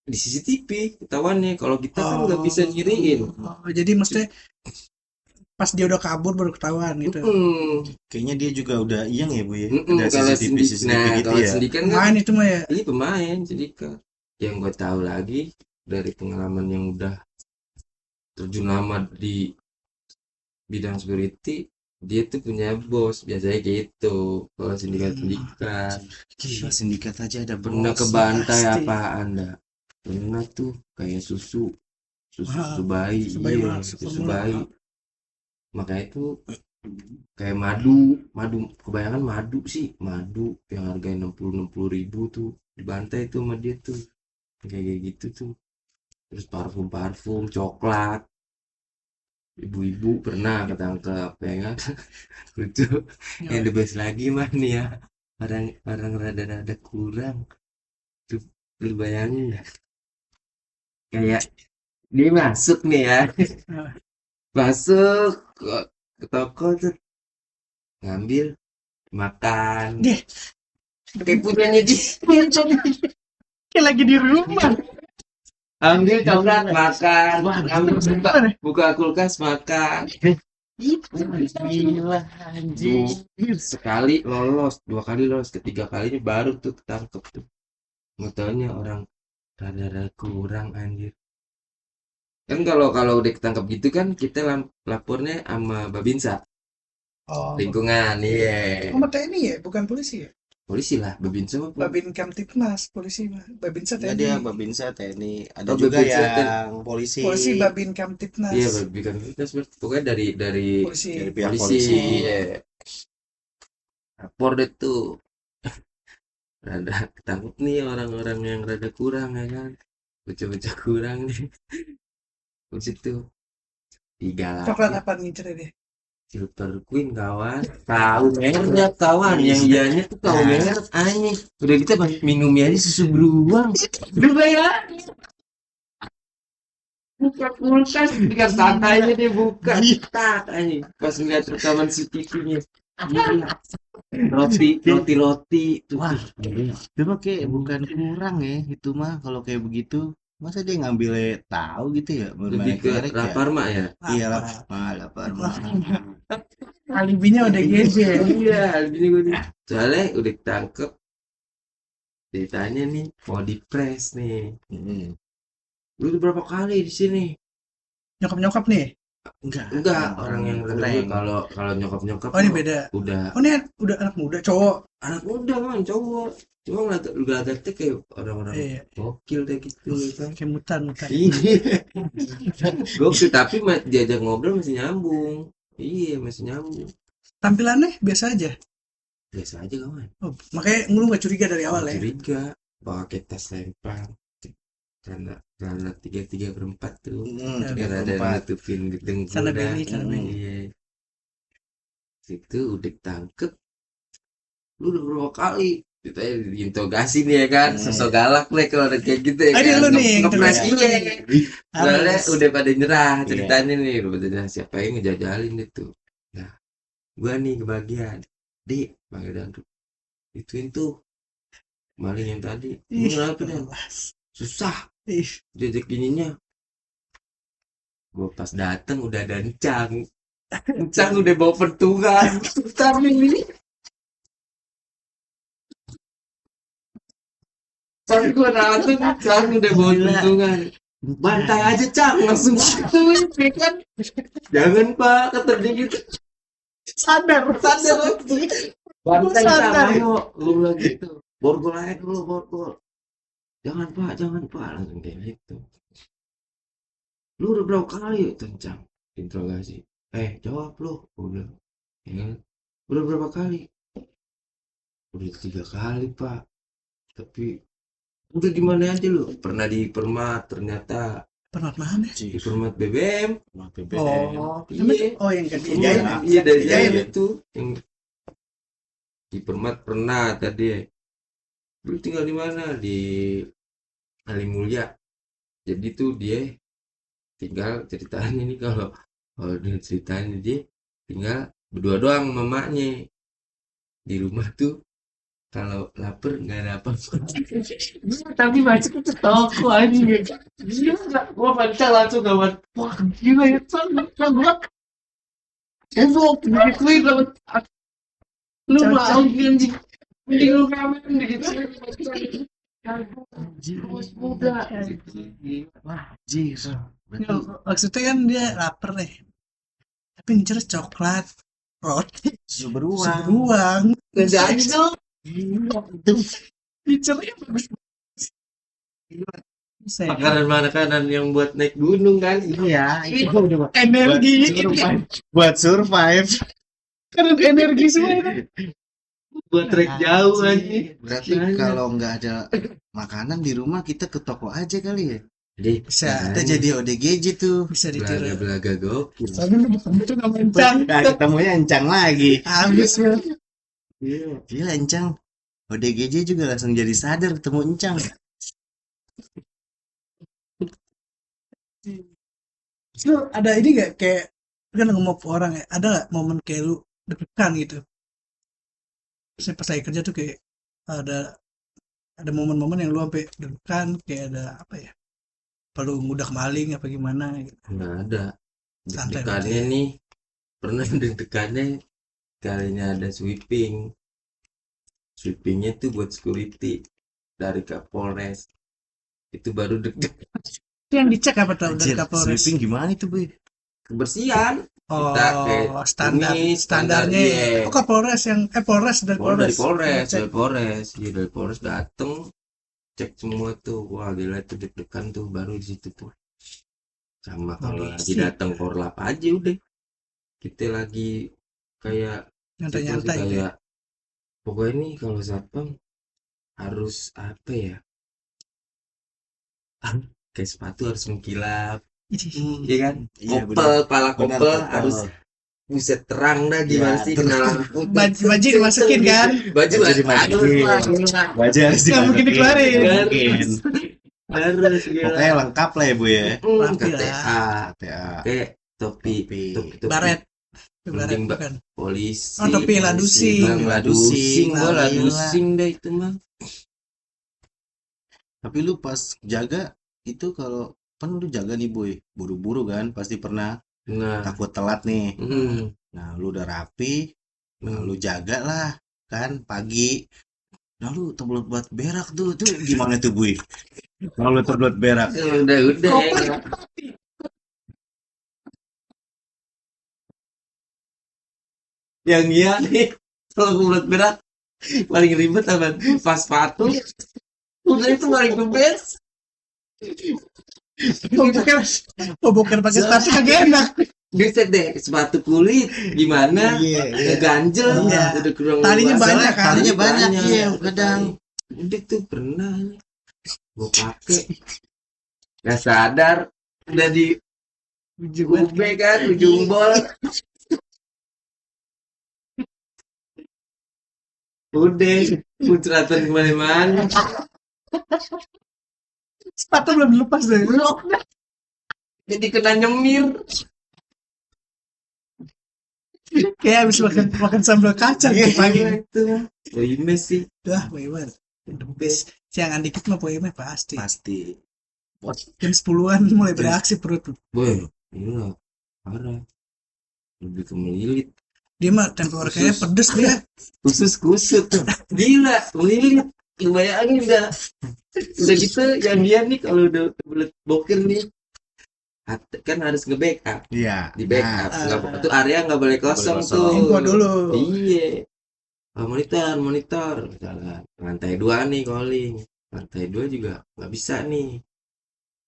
Di CCTV ketahuannya, kalau kita kan nggak bisa nyiriin. Oh, jadi maksudnya pas dia udah kabur baru ketahuan gitu. Kayaknya dia juga udah iyang ya Bu ya. Mm-mm, Ada kalau CCTV sindik- nah, gitu kalau ya. sindikat kan Main itu mah ya. ini pemain sindikat. Yang gue tahu lagi dari pengalaman yang udah terjun lama di bidang security, dia tuh punya bos biasanya gitu. Kalau sindikat Gila, sindikat aja ada pernah bos. kebantai pasti. apa anda? Pernah tuh kayak susu Mahal. bayi, Susu bayi iya, mahal, susu formula bayi. mahal. Makanya itu kayak madu kebanyakan madu sih, madu yang harganya 60 ribu tuh dibantai tuh sama dia tuh, kayak gitu tuh. Terus parfum coklat, ibu-ibu pernah ketangkep ya kan. Lucu. Yang the best lagi mah nih ya, orang rada kurang tuh, lu bayangin ya, kayak dia masuk nih ya, masuk ke toko tuh, ngambil makan Deh. kayak punyanya dia, Kayak lagi di rumah. ambil coklat makan, ambil buka kulkas makan. Gila anjing. Sekali lolos, 2 kali lolos, ketiga kalinya baru tuh ketangkep tuh. Nggak taunya orang rada kurang anjir. Kan kalau udah ketangkep gitu kan kita lapornya sama Babinsa Oh. lingkungan, iya. Sama TNI ya, bukan polisi ya? Polisi lah, Babinsa apa? Babin Kamtipmas, polisi mah. Babinsa Enggak, TNI. dia Babinsa TNI. Ada Oh, juga Babinsa yang polisi. Polisi Babin Kamtipmas. Iya, Babinsa pokoknya dari Polisi. Dari pihak polisi, polisi. iya. Lapor deh tuh. Rada ketangkep nih orang-orang yang rada kurang ya kan, bocah-bocah kurang nih. Terus itu 3 lagi Coklat apa ngincer dia? Silver Queen kawan, tahu merek kawan, yang ianya tuh tahu merek anjing. Udah kita minumnya aja susu beruang, udah bayangin. Buka kulkas, dengan tantainya dia buka, tak anjing. Pas ngeliat rekaman CCTV-nya, roti tuh. Wah, itu mah kayak bukan kurang ya, itu mah kalau kayak begitu. Masa dia ngambilnya tahu gitu ya, Lebih ke merek ya? lapar mak ya. Iya, lapar mah. Alibinya udah gede. Iya, gini gue nih. Soalnya udah ketangkep, ditanya nih mau dipres nih. Lu udah berapa kali di sini? Nyokap nih. Enggak, orang yang kurang. kalau nyokap Oh, ini beda. udah Oh, ini udah anak muda, cowok. anak muda man, cowok. Cuma ngeliatnya kayak orang-orang Iya. gokil deh gitu kan. Kayak mutan. Iya. Gokil, tapi diajak ngobrol masih nyambung. Iya, masih nyambung. Tampilannya biasa aja. Biasa aja kawan. Oh, makanya lu gak curiga dari awal ya? Curiga, pakai tas lempang. Karena 3/4 tuh. Karena ada nutupin gedeng Karena kuda. beli. Iya. Situ udah tangkep. Lu udah berapa kali? Kita diinterogasi nih ya kan, sosok galak nih kalau ada kayak gitu ya Ada kan. lu nih, Ngepres interogasi lu iya. nih. Soalnya Harus. udah pada nyerah ceritanya nih, udah pada nyerah, siapa yang ngejajalin itu. Nah, gua nih kebagian. Dik, panggil Danduk. Ituin tuh maling yang tadi. Ini kenapa Dan? Susah. Diajak ininya. Gua pas dateng udah ada Encang. Encang udah bawa pentungan. Tapi ini pas gua dateng, Encang udah bawa pentungan. Bantai aja Cang, langsung gituin ya kan. Jangan Pak, kata dia gitu. Sadar. Bantai Cang, ayo. Lu bilang gitu. borgol aja dulu, borgol. Jangan pak, langsung kayak gitu. Lu udah berapa kali kencang interogasi? Jawab lu, gue bilang. Ya, udah berapa kali? Udah 3 kali pak. Tapi udah di mana aja lu? Pernah di Permat ternyata. Pernah mana? Di Permat BBM. Oh, Iya. oh yang tadi. Iya, Iya dari Iya, Jain iya. itu. Yang di Permat pernah tadi. Lu tinggal di mana? Di Ali Mulia. Jadi tuh dia tinggal ceritain ini kalau dia ceritain dia tinggal berdua doang sama mamanya di rumah tuh. Kalau lapar nggak ada apa-apa. Tapi masuk ke toko anjing. Gila nggak? Gua baca langsung kawan. Wah gila ya sangat sangat. Evo digituin dapat. Lu mau anjing. Mending lu kamen gitu. Terus muda. Jis. Maksudnya kan dia lapar nih. Tapi ngincer coklat, roti, Susu beruang. beruang. Nggak aja. Ngincernya bagus. Saya Makanan yang buat naik gunung kan. Iya, itu udah energi, buat survive. kan energi semua itu. Buat trek jauh aja. Berarti kalau nggak ada makanan di rumah kita ke toko aja kali ya. Jadi Bisa, Kita jadi ODGJ tuh. bisa ditiru. belaga gokil. Soalnya lu ketemu tuh sama Encang. Nah, ketemunya encang lagi. Habis ya. Iya. Gila encang. ODGJ juga langsung jadi sadar ketemu encang. Lu ada ini gak kayak kan ngomong ke orang ya, ada gak momen kayak lu deg-degan gitu? Saya pas lagi kerja tuh kayak ada momen-momen yang lu sampai deg-degan kayak ada apa ya? Perlu ngudak maling apa gimana gitu. Nggak ada. Santai Deg-degannya berarti. nih. Pernah deg-degannya kalinya ada sweeping. Sweepingnya tuh buat security dari Kapolres. Itu baru deg-degan. Itu yang dicek apa tau dari Anjir, Kapolres? sweeping gimana itu, Bu? Kebersihan. Oh, Kita kayak standarnya. iya. Oh, Kapolres yang Polres dari Oh, dari Polres. Polres, Cek. dari Polres. Iya, dari Polres dateng, cek semua tuh. Wah, gila itu deg-degan tuh baru di situ tuh. Sama kalau lagi Polisi. datang korlap aja udah. Kita lagi kayak Nyantai-nyantai gitu ya. kayak pokoknya nih kalau satpam harus apa ya? Kayak sepatu harus mengkilap, iya kan? Iya, Kopel, pala Benar, kopel kopel. harus buset terang dah gimana Ya, sih terang. kena lampu. Baju dimasukin kan? Baju Baju dimasukin. Baju harus Nggak mungkin dikeluarin. Nggak mungkin. Harus gila. Pokoknya lengkap lah ya, Bu ya. Rapi lah. KTA, KTA. kayak topi, Topi. topi Baret. Baret Mending, Mbak. bukan. polisi. Oh, topi ladusing. Bang, ladusing, gua Alhamdulillah. ladusing dah itu mah. Tapi lu pas jaga itu kalau kan lu jaga nih, Boy. Buru-buru kan, pasti pernah Nah, takut telat nih. Nah, lu udah rapi, nah lu jaga lah kan pagi. Nah, lu terbelut buat berak tuh gimana tuh, Boy? Kalau lu terbelut berak. udah ya. Yang iya nih kalau bulat berat paling ribet apa pas sepatu udah itu paling the best. Bukan pakai sepatu kagak enak. Bisa deh sepatu kulit gimana Iya, iya. ngeganjel Iya. udah kurang Talinya luas. banyak kan? Talinya banyak, iya, kadang. Udah tuh pernah gue pakai nggak sadar udah di ujung kan ujung bol udah putratan kemana-mana. Sepatu belum dilepas deh. Jadi kena nyemir. Kayak habis makan sambal kacang Iya, pagi. Itu Boyme sih. Dah, bagaimana? The best. Siangan dikit mah poemnya pasti. Pasti. Jam 10-an mulai beraksi perut. Boy, iya parah. Lebih ke melilit. Dia mah tenggorokannya pedes dia. Khusus kusut. Gila, melilit. Lu bayangin dah. Udah gitu yang dia nih kalau udah kebelet boker nih kan harus nge-backup. Iya. Di backup. Nah. Itu area nggak boleh kosong Nggak boleh kosong. tuh. Info dulu. Iya. monitor misalkan lantai 2 nih calling, lantai 2 juga nggak bisa nih,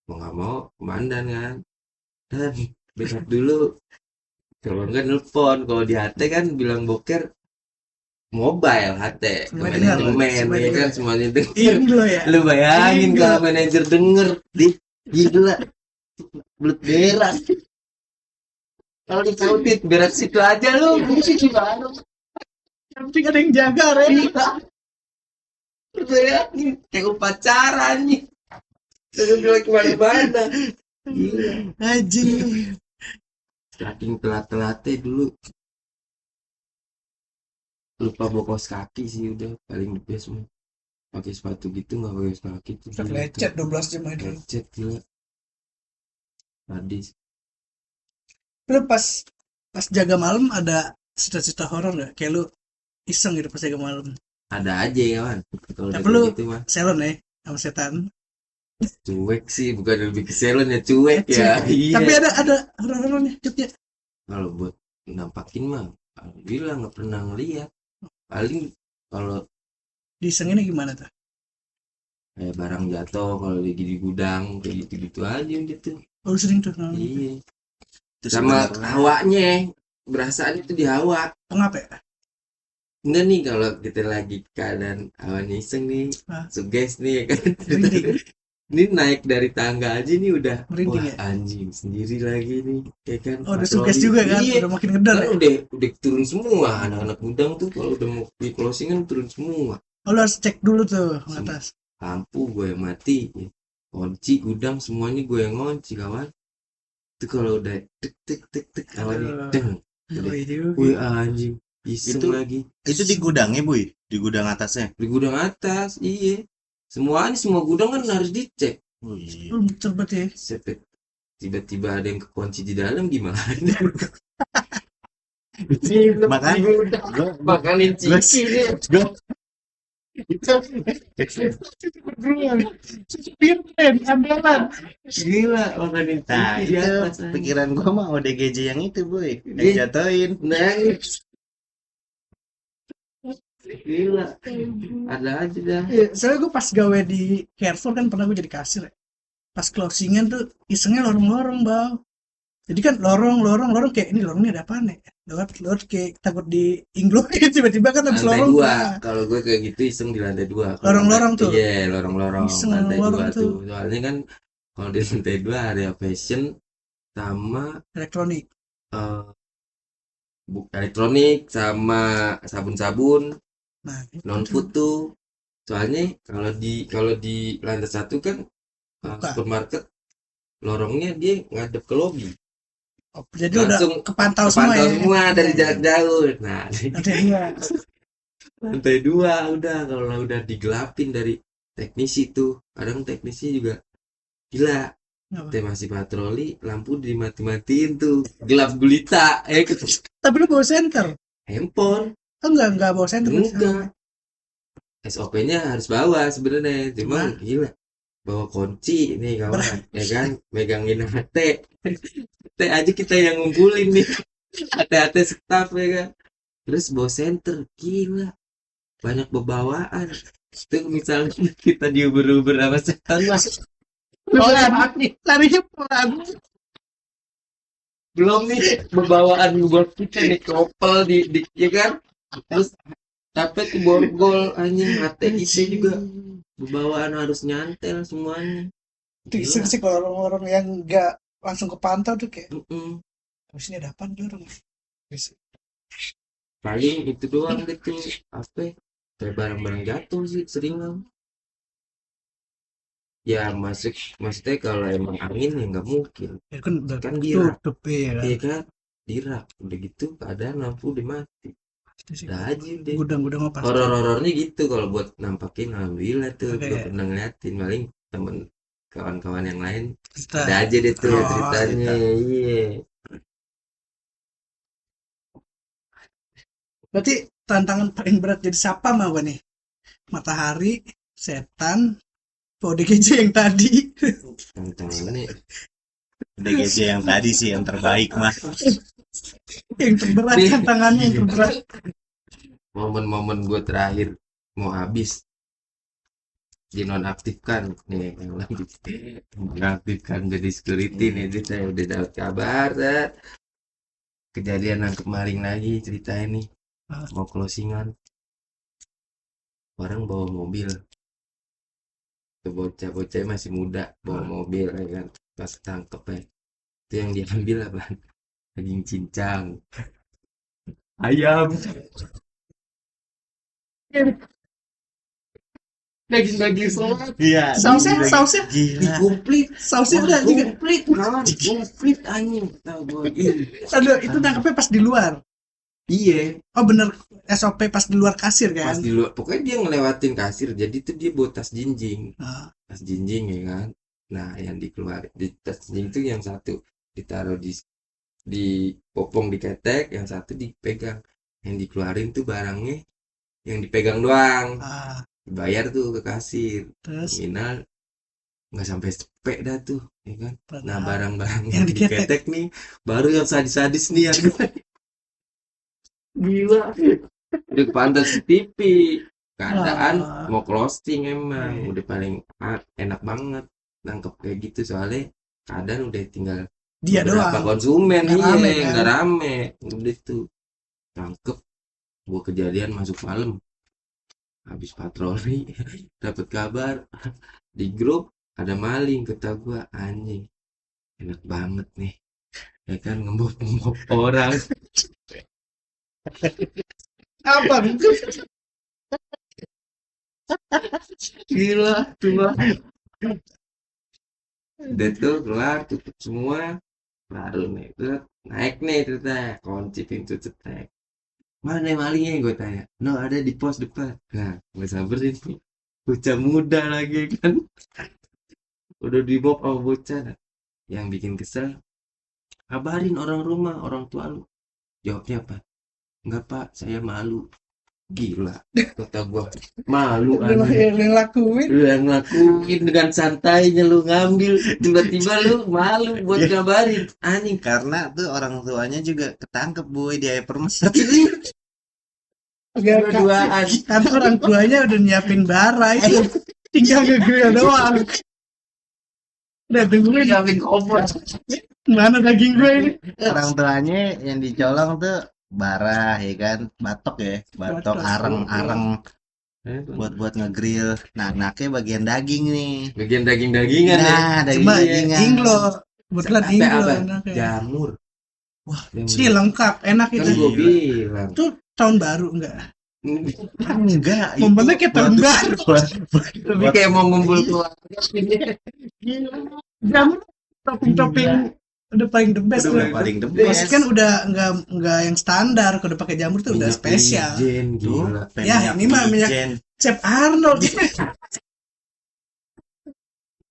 mau nggak mau komandan kan, dan backup dulu, kalau enggak nelpon, kalau di HT kan bilang boker mobile HT ke Semua dengar, manajemen semua ya kan, dengar. semuanya Ini denger. dulu ya. Lu bayangin Iya. kalau manajer denger, gila belut berak. Kalau disautit berak situ aja lu, gimana? Yang penting ada yang jaga, Ren. Lu bayangin kayak upacara nih, terus bilang kemana-mana. Gila, Anjing. saking telat-telatnya dulu lupa bawa kaos kaki sih, udah paling the best mah. Pakai sepatu gitu, nggak pakai kaos kaki tuh Udah gila lecet tuh. 12 jam aja. Lecet gila. Sadis. Lu pas jaga malam ada cita-cita horor nggak? Kayak lu iseng gitu pas jaga malam. Ada aja ya kan, kalau udah Tapi lu kayak gitu mah selon ya sama setan. cuek sih, bukan lebih ke salon ya, cuek ya. Iya. Tapi ada horor-horornya, Cutnya. Kalau buat nampakin mah alhamdulillah nggak pernah ngeliat. Paling kalau Disenginnya gimana tuh? kayak barang jatuh kalau lagi di gudang kayak gitu-gitu aja gitu. Oh, lu sering tuh. Iya. Terus Sama kenapa? hawanya, berasaan itu di hawa. Pengap ya? Enggak nih, kalau kita lagi keadaan hawanya iseng nih, Hah? suges nih ya kan. Merinding. Ini naik dari tangga aja nih udah, Merinding wah ya? anjing sendiri lagi nih, ya kan. Oh, udah Patroli. suges juga kan? Iya. Udah makin ngedar Kan ya? udah turun semua anak-anak gudang tuh, kalau udah mau di closing kan turun semua. Oh, lu harus cek dulu tuh ke atas. Lampu gue yang mati, kunci gudang semuanya gue yang ngunci kawan. Itu kalau udah tek tek tek tek kawannya deng, Oh, iya wih juga. anjing, iseng Itu- lagi Itu di gudangnya, Boy? Di gudang atasnya? di gudang atas. Iya, semua gudang kan harus dicek. Oh iya. Lu cerbat ya? Sepet, tiba-tiba ada yang kekunci di dalam gimana? Makanya gua Makanin cici dia. Andalan. Gila, makanin Nah, cici di itu atas. pikiran gua mah ODGJ yang itu, Boy. Iya. Yang jatuhin. Nangis. Gila, ada aja dah. Iya, soalnya gue pas gawe di Carrefour kan pernah gue jadi kasir ya. Pas closingan tuh isengnya lorong-lorong, Bang. Jadi kan lorong kayak ini lorongnya ada apaan ya? Lewat kayak takut di inglo tiba-tiba kan habis Lantai lorong. 2. Nah, Kalau gue kayak gitu iseng di lantai 2. Lorong-lorong tuh. Iya, lorong-lorong Iseng lantai 2 lorong tuh. Soalnya kan kalau di lantai 2 area fashion sama elektronik. elektronik sama sabun-sabun, Nah, itu non tuh. food tuh. Soalnya kalau di lantai 1 kan Buka. supermarket lorongnya dia ngadep ke lobi. Oh, jadi Langsung udah kepantau semua ya. semua dari Iya, jarak jauh. Nah, Lantai dua. lantai 2 udah, kalau udah digelapin dari teknisi tuh. Kadang teknisi juga gila. Apa? Kita masih patroli, lampu dimati-matiin tuh. Gelap gulita. Tapi lu bawa senter. Handphone. Oh, enggak bawa senter. Enggak. SOP-nya harus bawa sebenarnya. Cuma gila. Bawa kunci nih kawan, ya kan, megangin HT aja kita yang ngumpulin nih, HT staff ya kan, terus bawa senter, gila, banyak bebawaan. Itu misalnya kita diuber-uber sama setan mas, Larinya pelan. belum nih bebawaan buat kita nih, kopel di ya kan, terus capek tuh borgol anjing, HT kita juga bebawaan harus nyantel semuanya. Iseng sih kalau orang-orang yang enggak langsung kepantau tuh kayak habis ini ada apaan tuh orang. Paling itu doang gitu, apa kayak barang-barang jatuh sih sering lah. Ya maksudnya kalau emang angin ya nggak mungkin, Ya kan udah kan dirak, tutup ya kan. iya kan, dirak udah gitu keadaan lampu udah mati, udah aja deh. Gudang-gudang apa? Horor-horornya gitu kalau buat nampakin, alhamdulillah tuh Oke. gue pernah ngeliatin. Paling temen kawan-kawan yang lain Cerita. ada aja deh tuh Oh, ceritanya. Iya, Berarti tantangan paling berat jadi siapa mah gua nih? Matahari, setan, ODGJ yang tadi. tantangannya ODGJ yang tadi sih yang terbaik mah. Yang terberat tantangannya yang terberat. momen-momen gue terakhir mau habis dinonaktifkan nih, yang lagi dinonaktifkan jadi security nih, dia saya udah dapat kabar, kejadian nangkep maling lagi ceritanya nih, mau closingan, orang bawa mobil, tuh bocah-bocah masih muda bawa mobil ya kan, pas tangkep ya, itu yang diambil apa, daging cincang, ayam, daging solat, Iya. Sausnya Gila. komplit, sausnya udah juga. komplit kawan, komplit anjing, tahu gua. Aduh, itu nangkepnya pas di luar. Iya, Oh bener, SOP pas di luar kasir pas kan. di luar, pokoknya dia ngelewatin kasir, jadi tuh dia bawa tas jinjing, Nah, tas jinjing ya kan. Nah, yang dikeluarin di tas jinjing tuh yang satu ditaruh di popong diketek, yang satu dipegang, yang dikeluarin tuh barangnya yang dipegang doang, ah, dibayar tuh ke kasir, terus nominal nggak sampai cepet dah tuh ya kan. Nah, padahal barang-barang yang yang diketek. diketek nih baru yang sadis-sadis nih yang gila udah pantas TV keadaan Ah. mau closing, emang Iya. udah paling enak banget nangkep kayak gitu, soalnya keadaan udah tinggal Dia beberapa doang. konsumen, Nggak rame, iya kan? nggak rame, udah tuh tangkep. Gua kejadian masuk malam habis patroli dapat kabar di grup ada maling, kata gua anjing enak banget nih ya kan, ngembok orang. Apa? Gila tuh Bang. Udah tuh kelar, tutup semua, baru nih tuh naik nih ternyata kunci pintu cetek, mana malingnya, gue tanya, no ada di pos depan. Nah, gue samperin nih bocah muda lagi kan, udah dibawa sama bocah. Yang bikin kesel, kabarin orang rumah, orang tua lu. Jawabnya apa? Enggak pak, saya malu. Gila, kata gua, malu Udah anjing. yang lakuin. Lu yang ngelakuin dengan santainya, lu ngambil, tiba-tiba lu malu buat ngabarin anjing. Karena tuh orang tuanya juga ketangkep boy di hypermart. Enggak, Dua-duaan. karena orang tuanya udah nyiapin bara itu. Tinggal ngegrill doang. Udah tungguin Nyiapin kompor. mana daging gue ini. Orang tuanya yang dicolong tuh bara ya kan, batok ya, batok Batok. areng buat ngegrill. Nah, anaknya bagian daging nih. Bagian daging-dagingan ya. Nah, Cuma daging-dagingan. inglo. Kebetulan Apa, inglo apa? enaknya. Jamur. Wah, Jamur. Sih lengkap, enak Kan itu. gua bilang. Itu tahun baru enggak? enggak. Momennya kayak tahun buat- baru. Tapi kayak mau ngumpul keluarga. Jamur topping-topping udah paling the best tuh. Udah paling the Maksudnya best. kan udah enggak yang standar, kalau udah pakai jamur tuh udah Minyak spesial. wijen, Tuh, gila. Ya, ini mah minyak wijen. Chef Arnold.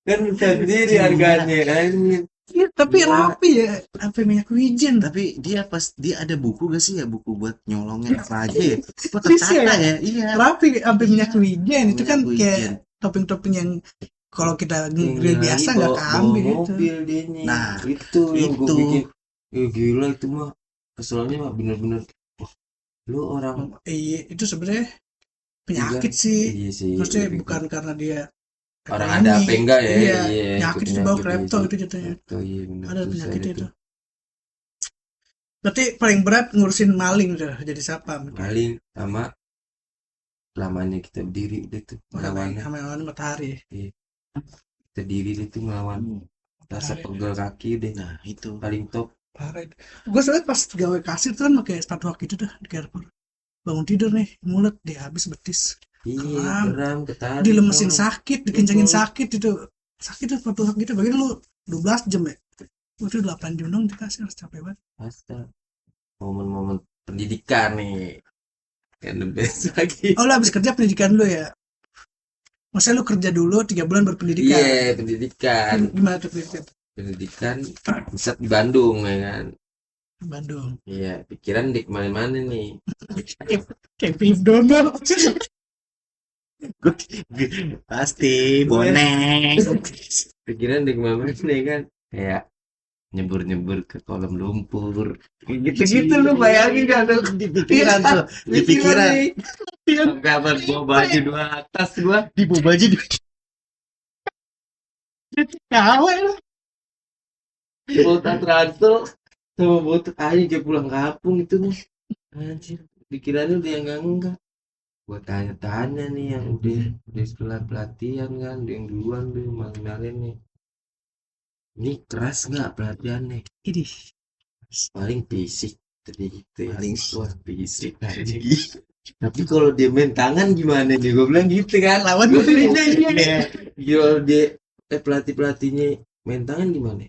Kan sendiri harganya anjir. Iya, tapi rapi ya, sampai minyak wijen. Tapi dia ada buku gak sih ya, buku buat nyolongin apa aja ya? Apa Bisa tertata ya? ya? Iya. Rapi sampai minyak wijen itu kan Minyak kayak wijen. topping-topping yang kalau kita Yang grill lagi biasa nggak bawa keambil itu. mobil dianya. Nah, itu yang gue itu. bikin. Ya gila itu mah. Keselnya mah bener-bener. Wah, lu orang. Iya, itu sebenarnya penyakit sih. Iya sih. Maksudnya lebih bukan karena dia orang ini. ada apa enggak ya? Iya, itu penyakit itu bawa klepto iya itu sih. jatuhnya. Klepto, iya bener. Ada Susah penyakit itu. itu. Berarti paling berat ngurusin maling tuh, jadi siapa? Paling sama lamanya kita berdiri udah tuh melawannya. Sama lawan matahari. Kita diri itu melawan rasa Matahari. pegel kaki deh. Nah, itu. Paling top. Parah itu. Gue soalnya pas gawe kasir tuh kan pakai sepatu kaki itu dah di Carrefour. Bangun tidur nih, mulut dia habis betis. Iya, geram, ketarik. Dilemesin kawan. sakit, dikencengin Betul. sakit itu. Sakit tuh sepatu kaki itu bagi lu 12 jam ya. Itu 8 jam dong dikasih, harus capek banget. Astaga. Momen-momen pendidikan nih. Kan the best lagi. Oh, lu habis kerja pendidikan lu ya? Maksudnya lu kerja dulu 3 bulan berpendidikan? Iya, pendidikan. Gimana tuh pendidikan? Pendidikan pusat di Bandung ya kan. Bandung. Iya, pikiran di kemana-mana nih. Kayak Pip Donald. Pasti bonek. Pikiran di kemana-mana nih kan. Kayak nyebur ke kolam lumpur. Gitu-gitu lu bayangin gak tuh? Di pikiran tuh, di pikiran. Sampai apa gua baju dua atas gua. Di bawah baju di kawe lu. Botak rantel sama botak aja dia pulang kampung itu nih. Anjir, pikirannya udah yang enggak. Gua tanya-tanya nih yang udah setelah pelatihan kan, yang duluan tuh kenalin nih. Ini keras nggak pelatihannya? Ini Paling fisik tadi gitu ya. Paling wah fisik aja. Tapi kalau dia main tangan gimana nih? Gue bilang gitu kan. lawan Gue gue beda iya. Kalau dia pelatihnya main tangan gimana?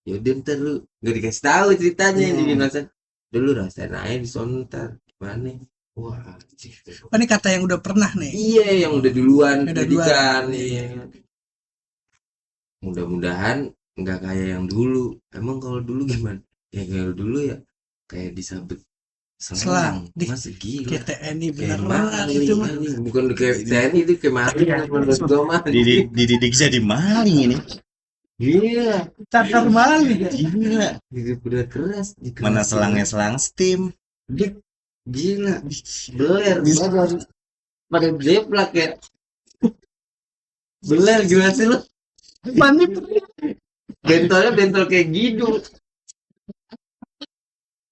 Ya udah ntar lu nggak dikasih tahu ceritanya yang dibinasan. Dulu rasain aja di sono ntar gimana? Wah, anjir. Oh, ini kata yang udah pernah nih. Iya yang udah duluan Udah pendidikan. Iya. Mudah-mudahan nggak kayak yang dulu. Emang kalau dulu gimana? Ya kalau dulu ya kayak disabet selang. Masih gila. Kayak TNI Kayak beneran maling, itu mah. maling. Bukan kayak TNI itu kayak maling menurut gua mah. dididik jadi maling ini. Gila, Cakar maling. Gila. hidup udah keras. Mana selangnya selang steam. Gila, beler badan. Pada jeplak ya. Beler gimana sih lu? Manip. Bentolnya bentol kayak gitu.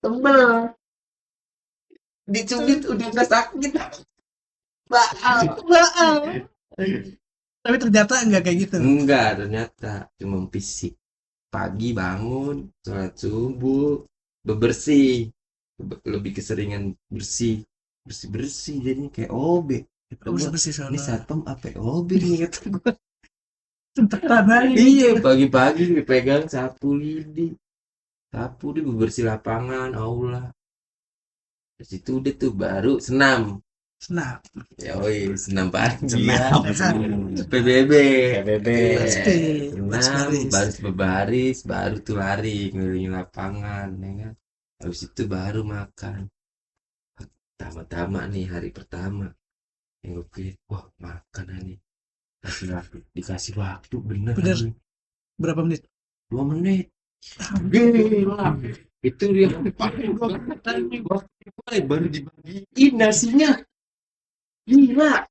Tebel. Dicubit udah gak sakit. Baal. Tapi ternyata enggak kayak gitu. Enggak, ternyata cuma fisik. Pagi bangun, sholat subuh, bebersih. Lebih keseringan bersih jadi kayak OB. Bersih Ini soalnya. satpam apa OB nih kata gua. Centekan aja. Iya, pagi-pagi dipegang sapu lidi. Sapu dia bebersih lapangan, aula. Terus itu udah tuh baru senam. Senap. Ya senam pagi. Senam. PBB. Pasti. Senam, baris berbaris, baru tuh lari ngeliling lapangan, ya kan. Habis itu baru makan. Pertama-tama nih hari pertama. Yang gue pikir, wah makan nih. Dikasih waktu bener. Berapa menit? 2 menit. Gila. Itu dia baru dibagiin nasinya. Gila.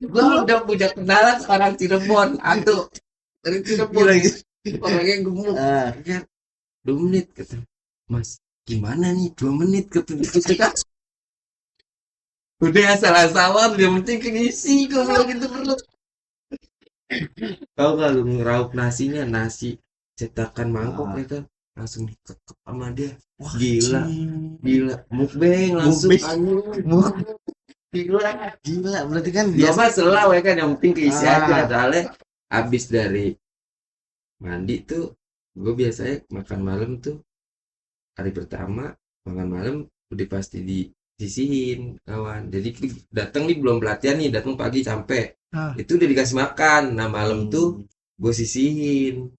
Gua udah punya kenalan orang Cirebon, Atuh. Dari Cirebon. Orangnya gemuk. Ya, 2 menit kata. Mas, gimana nih 2 menit kata dia. Udah asal-asalan, yang penting keisi kau bilang gitu perut. Tahu gak lu ngeraup nasinya, nasi cetakan mangkok ya kan, langsung dikekep sama dia. Wah, gila mukbang langsung anjing. Gila berarti kan Biasa selalu ya kan, yang penting keisi aja. Soalnya abis dari mandi tuh gue biasanya makan malam tuh hari pertama makan malam udah pasti disisihin kawan. Jadi datang nih belum pelatihan nih, datang pagi sampai itu udah dikasih makan. Nah malam tuh gue sisihin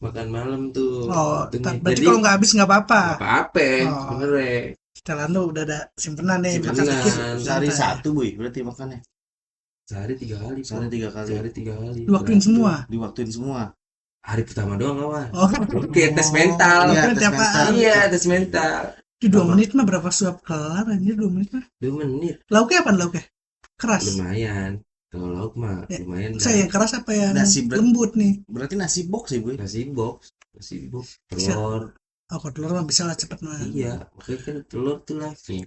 makan malam tuh. Berarti kalau nggak habis nggak apa-apa. Sebenarnya. Setelan tuh udah ada simpenan nih. Sehari satu boy berarti makannya. Sehari 3 kali. Sehari 3 kali. Diwaktuin semua. Hari pertama doang kawan. Oke, tes mental. Iya, tes mental. Itu 2 menit mah berapa suap kelar anjir 2 menit mah? 2 menit. Lauknya apa lauknya? Keras. Lumayan. Kalau lauk mah lumayan. Saya yang keras apa yang lembut nih? Berarti nasi box sih boy. Nasi box. Telur. Kalau telur mah bisa lah cepet mah. Iya, makanya kan telur tuh langsung.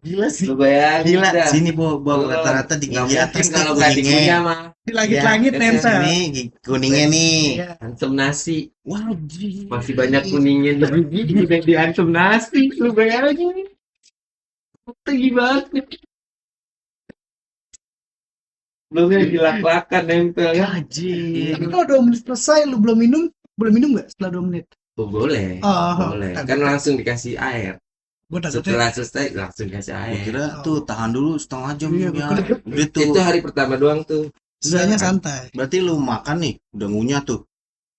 Gila sih. Gila. Sini bawa rata-rata di gigi atas kalau nggak di kunyah mah. Di langit-langit nempel. Ini kuningnya nih. Antem nasi. Wajib. Masih banyak kuningnya di gigi udah diantem nasi. Lu bayangin. Itu gimana? Belum dilak-lakan nempel ya. Anjir. Tapi kalau 2 menit selesai lu belum minum nggak setelah 2 menit? Oh, boleh. Boleh. Kan langsung dikasih air. Setelah selesai langsung dikasih air. Kira tuh tahan dulu setengah jam ya. Itu hari pertama doang tuh. Sisanya santai. Berarti lu makan nih udah ngunyah tuh.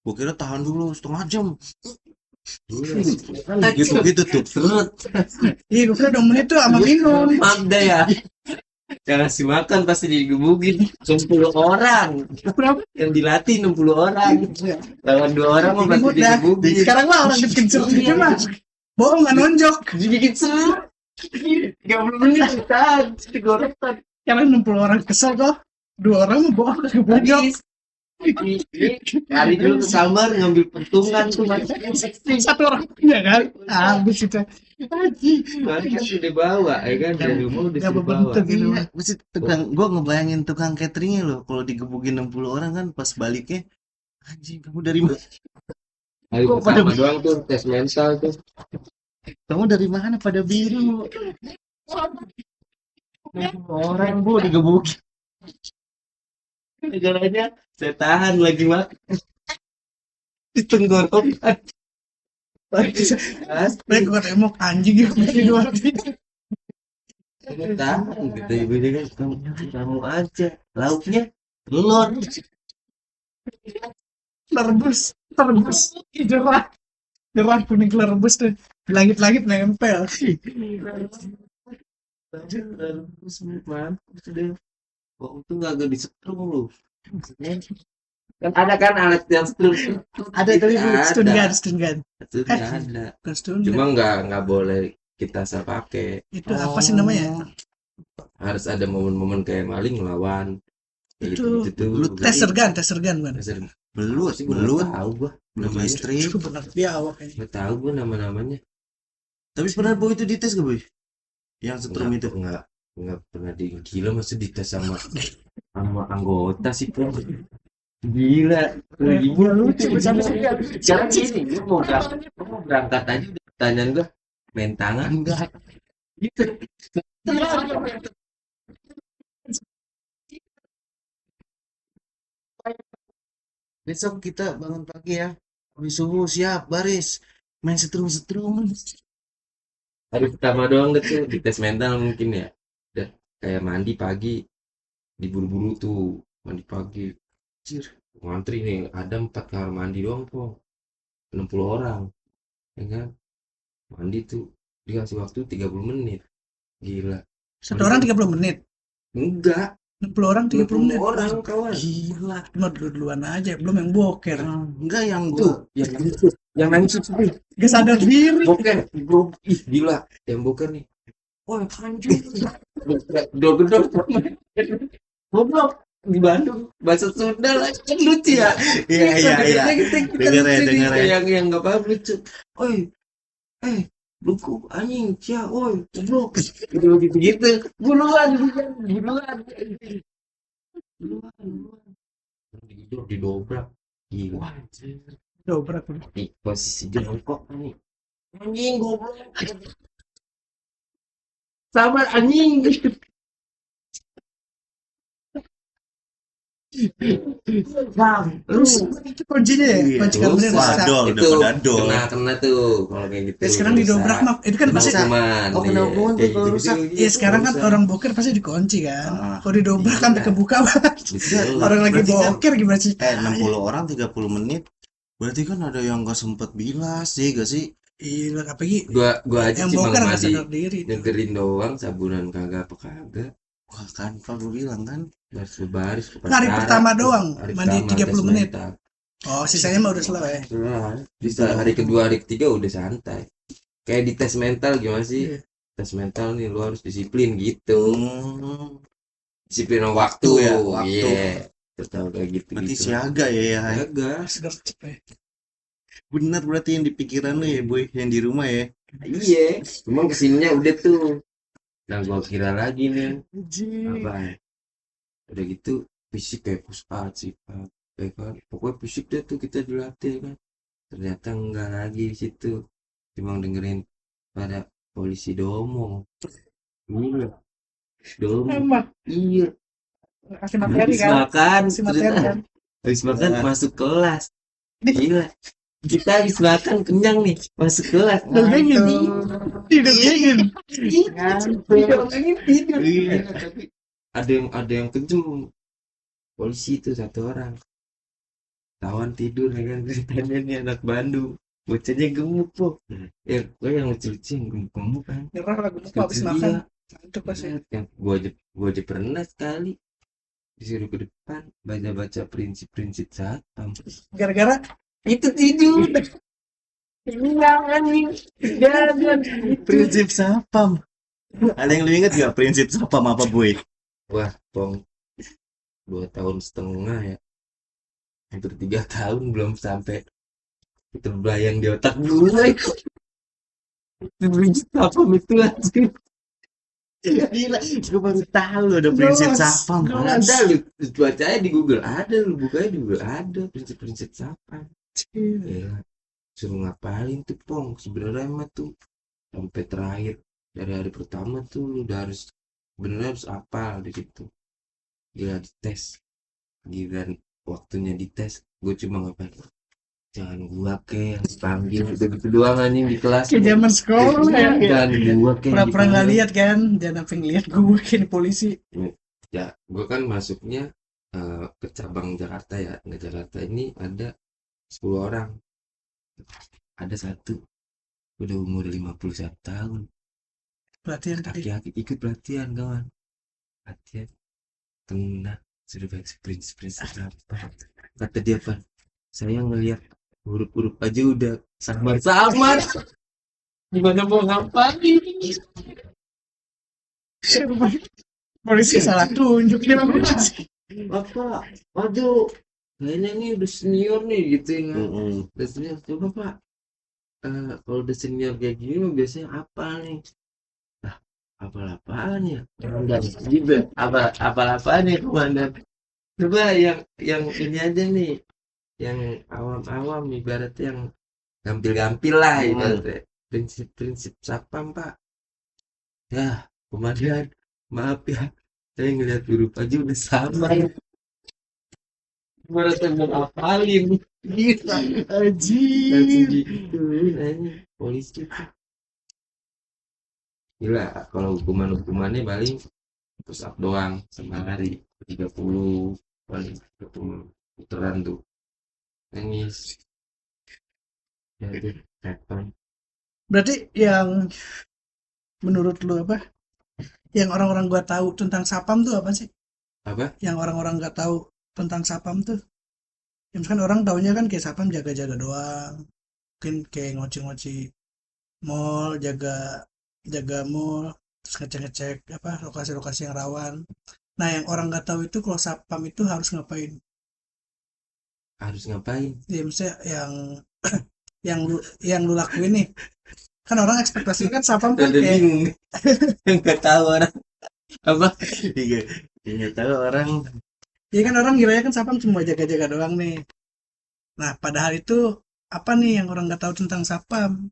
Gua kira tahan dulu setengah jam. Gitu tuh. Iya, gua kira 2 menit tuh sama minum. Maaf dah ya. yang ngasih makan pasti digebukin 60 orang. Berapa? Yang dilatih 60 orang. Lawan 2 orang mah pasti Digebut dah. digebukin. Sekarang mah orang bikin seru gitu mah. Bohong nggak nonjok. Dibikin seru. 30 menit ditahan, digorokan. Karena 60 orang kesel kok. 2 orang mah bohong nggak nonjok. Kali dulu ke kamar ngambil pentungan tuh masih 1 orang punya kan. Habis itu. Kali kan udah bawa, ya kan dari rumah udah Nggak sudah bawa. berbentuk gitu. Iya, mesti tukang, gua ngebayangin tukang cateringnya loh, kalau digebukin 60 orang kan pas baliknya, anjing kamu dari mana? Hari Kok pertama pada- doang tuh tes mental tuh. Kamu dari mana pada biru? Orang bu digebukin. Negaranya saya tahan lagi makan di tenggorokan. Baik gue tembok anjing ya. Di luar itu. Kamu tahan gitu ibunya kan, kamu aja lauknya telur. Rebus jerah kuning rebus tuh di langit-langit nempel. Terus mampus deh. Kok itu nggak disetrum lu? Kan ada kan alat yang setrum. Ada tapi stun gun Itu ada. bukan stun gun. Cuma nggak boleh kita asal pakai. Itu apa sih namanya? Harus ada momen-momen kayak maling ngelawan. Kayak Itu gitu tuh. Taser gun bukan? Belut, Sih gue belut, tahu gua. belum Namanya. istri. Itu benar dia awak kayaknya. Nggak tahu gua nama-namanya. Tapi pernah boy itu dites gak boy? Yang setrum itu. Nggak pernah gila masih dites sama anggota sih bro. Gila lagi lucu bersama sekarang gini lu mau berangkat aja udah pertanyaan gua main tangan enggak gitu. Besok kita bangun pagi ya. Habis subuh siap baris. Main setrum-setrum. Hari pertama doang gitu dites mental mungkin ya udah kayak mandi pagi diburu-buru tuh mandi pagi cir ngantri nih ada 4 kamar mandi doang kok 60 orang ya kan mandi tuh dikasih waktu 30 menit gila Satu orang 30 menit. enggak 60 orang 30 menit. orang kawan Gila. Cuma duluan aja, belum yang boker. Enggak yang tuh gua yang nangis tuh Gak sadar diri. boker ih gila yang boker nih wah anjir gedor-gedor goblok di Bandung bahasa Sunda lah kan lucu ya Iya. Dengar ya. yang nggak paham lucu oi luku anjing cia oi goblok gitu buruan didobrak gila Dobrak. di posisi jongkok nih anjing goblok sabar anjing Terus itu kuncinya ya, Iya, kunci terus, kamarnya wah, rusak. dol, itu udah pada dol. kena tuh kalau kayak gitu Ya sekarang didobrak mah, itu kan pasti. hukuman Oh, kena hukuman tuh kalau rusak. Ya sekarang kan orang boker pasti dikunci kan. Kalau didobrak kan Iya. kebuka banget. Orang lagi Berarti kan- boker gimana sih? 60 orang 30 menit. Berarti kan ada yang gak sempet bilas sih gak sih? Iya, apalagi gua aja yang cuma boker nggak mandi sadar diri. ngegerin doang sabunan kagak apa kagak Wah kan Pak gue bilang kan. baris Hari pertama doang, mandi 30 menit. menit Oh, sisanya mah udah selesai. bisa hari kedua hari ketiga udah santai kayak di tes mental gimana sih Iya. tes mental nih lu harus disiplin gitu Hmm, disiplin waktu ya, waktu. iya tahu kayak gitu berarti gitu siaga ya. agak Gercep ya. Bener berarti yang di pikiran lu ya boy, yang di rumah ya. iya cuma kesininya udah tuh nah gua kira lagi nih apa udah gitu fisik kayak push up sih Pak. Ya kan pokoknya fisik deh tuh kita dilatih kan ternyata enggak lagi di situ cuma dengerin pada polisi domo iya domo Emang iya kasih materi habis kan? makan Kasih materi ternyata kan? habis makan Nah. masuk kelas gila kita habis makan kenyang nih masuk kelas Dongengin. Didongengin. Dongengin tidur Iya. tapi ada yang kejem polisi itu 1 orang tawan tidur ya kan ceritanya nih anak Bandung bocahnya gemuk po ya gue yang lucu-lucu yang gemuk-gemuk kan Nyerah lagu muka habis Lucu makan. dia. Itu pasti. Kan gua aja pernah sekali disuruh ke depan baca prinsip-prinsip satpam. Gara-gara itu tidur. Jangan. Prinsip sapam. Ada yang lu inget gak prinsip sapam apa, Boy? Wah, Pong, 2 tahun setengah ya, hampir 3 tahun belum sampai terbayang di otak gue. Itu prinsip satpam itu anjing. Gila, gue baru tahu ada prinsip Jelas, sapam. jelas. Ada lu baca aja di Google, ada lu bukanya di Google, ada prinsip-prinsip satpam. Ya, suruh ngapalin tuh Pong sebenarnya mah tuh sampai terakhir dari hari pertama tuh lu udah harus bener harus apal di situ. Gila dites, gila waktunya dites, gue cuma ngapain? Jangan gua yang dipanggil gitu doang anjing di kelas. Kayak zaman sekolah ya. Jangan gua yang Pura-pura nggak dipanggil. lihat kan, jangan sampai ngeliat gue kayak polisi. Ya, gua kan masuknya ke cabang Jakarta ya. Nggak Jakarta ini ada 10 orang. Ada satu udah umur 51 tahun. Pelatihan tadi. Laki-laki ikut pelatihan kawan. Pelatihan kena sudah baik prinsip-prinsip apa. Kata dia apa? Saya ngelihat huruf-huruf aja udah samar-samar. Gimana mau ngapain? Polisi salah tunjuk dia sama polisi. Bapak, aduh, kayaknya ini udah senior nih gitu ya. Mm-mm. Udah senior, coba Pak. Kalau udah senior kayak gini mah biasanya apa nih? Nah, apaan ya? Enggak gitu. Apaan ya komandan? Coba yang ini aja nih, yang awam-awam ibaratnya yang gampil-gampil lah ibaratnya. Prinsip-prinsip satpam Pak. Ya, komandan, maaf ya, saya ngeliat huruf aja udah sama. Gimana saya mau ngapalin? Gitu. Langsung Anjir. digituin aja polisi tuh. Gila, kalau hukumannya paling push up doang sehari 30 paling ketemu putaran tuh nangis ya itu setan. Berarti yang menurut lu apa? Yang orang-orang gua tahu tentang sapam tuh apa sih? Apa Yang orang-orang nggak tahu tentang sapam tuh? Ya misalkan orang taunya kan kayak sapam jaga-jaga doang. Mungkin kayak ngoci-ngoci mall, jaga jaga mall, terus ngecek-ngecek apa lokasi-lokasi yang rawan. Nah, yang orang nggak tahu itu kalau sapam itu harus ngapain? harus ngapain Ya, misalnya yang lu lakuin nih. Kan orang ekspektasinya kan sapam kan ada kayak bingung nggak tahu orang apa Iya, nggak tahu orang. ya kan orang ngiranya kan sapam cuma jaga-jaga doang nih. Nah, padahal itu apa nih yang orang nggak tahu tentang sapam?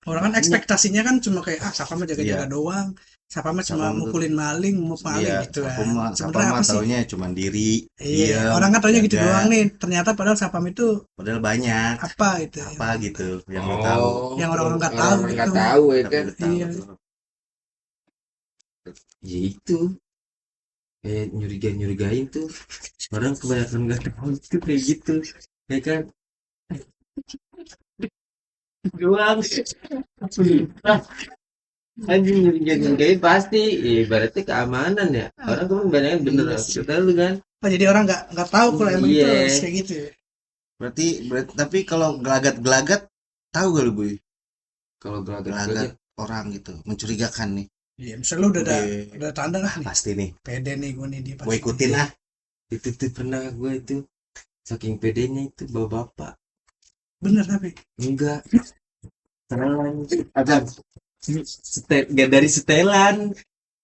Orang kan ekspektasinya kan cuma kayak sapam mah jaga-jaga Iya. doang. Sapam mah cuma Sapam tuh- mukulin maling, mau maling Iya, gitu sapam kan. mah Sebenarnya apa sih? taunya cuma diri. Iya, Diam, orang kan taunya gitu jaga. doang nih. Ternyata padahal sapam itu Padahal banyak. apa gitu. Apa gitu yang lo tahu. Yang orang-orang nggak tahu nggak gitu. tahu ya Tapi kan lo tahu Iya. tuh. ya itu kayak nyurigain tuh orang kebanyakan nggak tahu itu kayak gitu ya kan doang anjing nyurigain pasti ibaratnya keamanan ya orang kan kebanyakan bener Iya harus sih. tahu kan Oh, jadi orang nggak tahu kalau emang itu Iya. harus kayak gitu. Ya. Berarti tapi kalau gelagat-gelagat tahu gak lu, Boy? kalau Gelagat gelagat orang gitu, mencurigakan nih. Iya, misalnya lu Oke. udah tanda lah nih. Pasti nih. Pede nih gue nih dia Gue pasti. ikutin ah. itu tuh pernah gue itu saking pedenya itu bawa bapak Bener tapi. enggak ada nggak dari setelan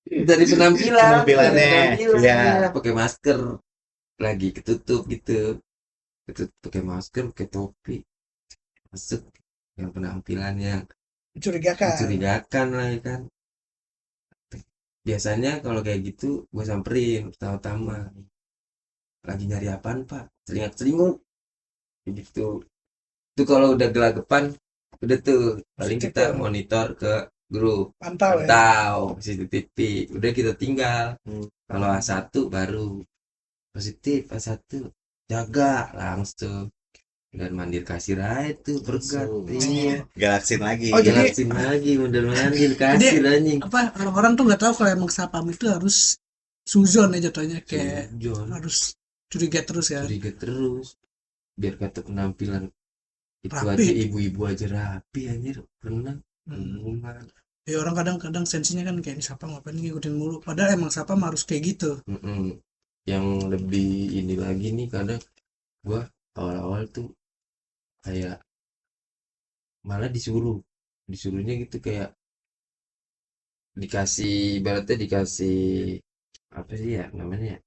dari penampilan Penampilannya, iya. pakai masker lagi ketutup gitu pakai masker pakai topi masuk yang penampilannya Mencurigakan. mencurigakan lah ya kan biasanya kalau kayak gitu gue samperin pertama-tama lagi nyari apaan pak celingak-celinguk gitu itu kalau udah gelagapan udah tuh paling kita monitor ke grup Pantau ya. pantau CCTV udah kita tinggal kalau A1 baru positif A1 jaga langsung dan mandir kasir aja tuh berkat. Langsung. Iya, Galaksin lagi. Oh, jadi- galaksin lagi model mandir kasir anjing. Apa orang-orang tuh nggak tahu kalau emang sapam itu harus suzon ya jatuhnya, kayak John harus curiga terus ya. curiga terus biar kata penampilan itu Rapi. aja ibu-ibu aja rapi anjir pernah Hmm. hubungan. Ya orang kadang-kadang sensinya kan kayak ini sapam ngapain ngikutin mulu, padahal emang sapam harus kayak gitu. Yang lebih ini lagi nih kadang gua awal-awal tuh kayak malah disuruhnya gitu kayak dikasih ibaratnya dikasih apa sih ya namanya ya,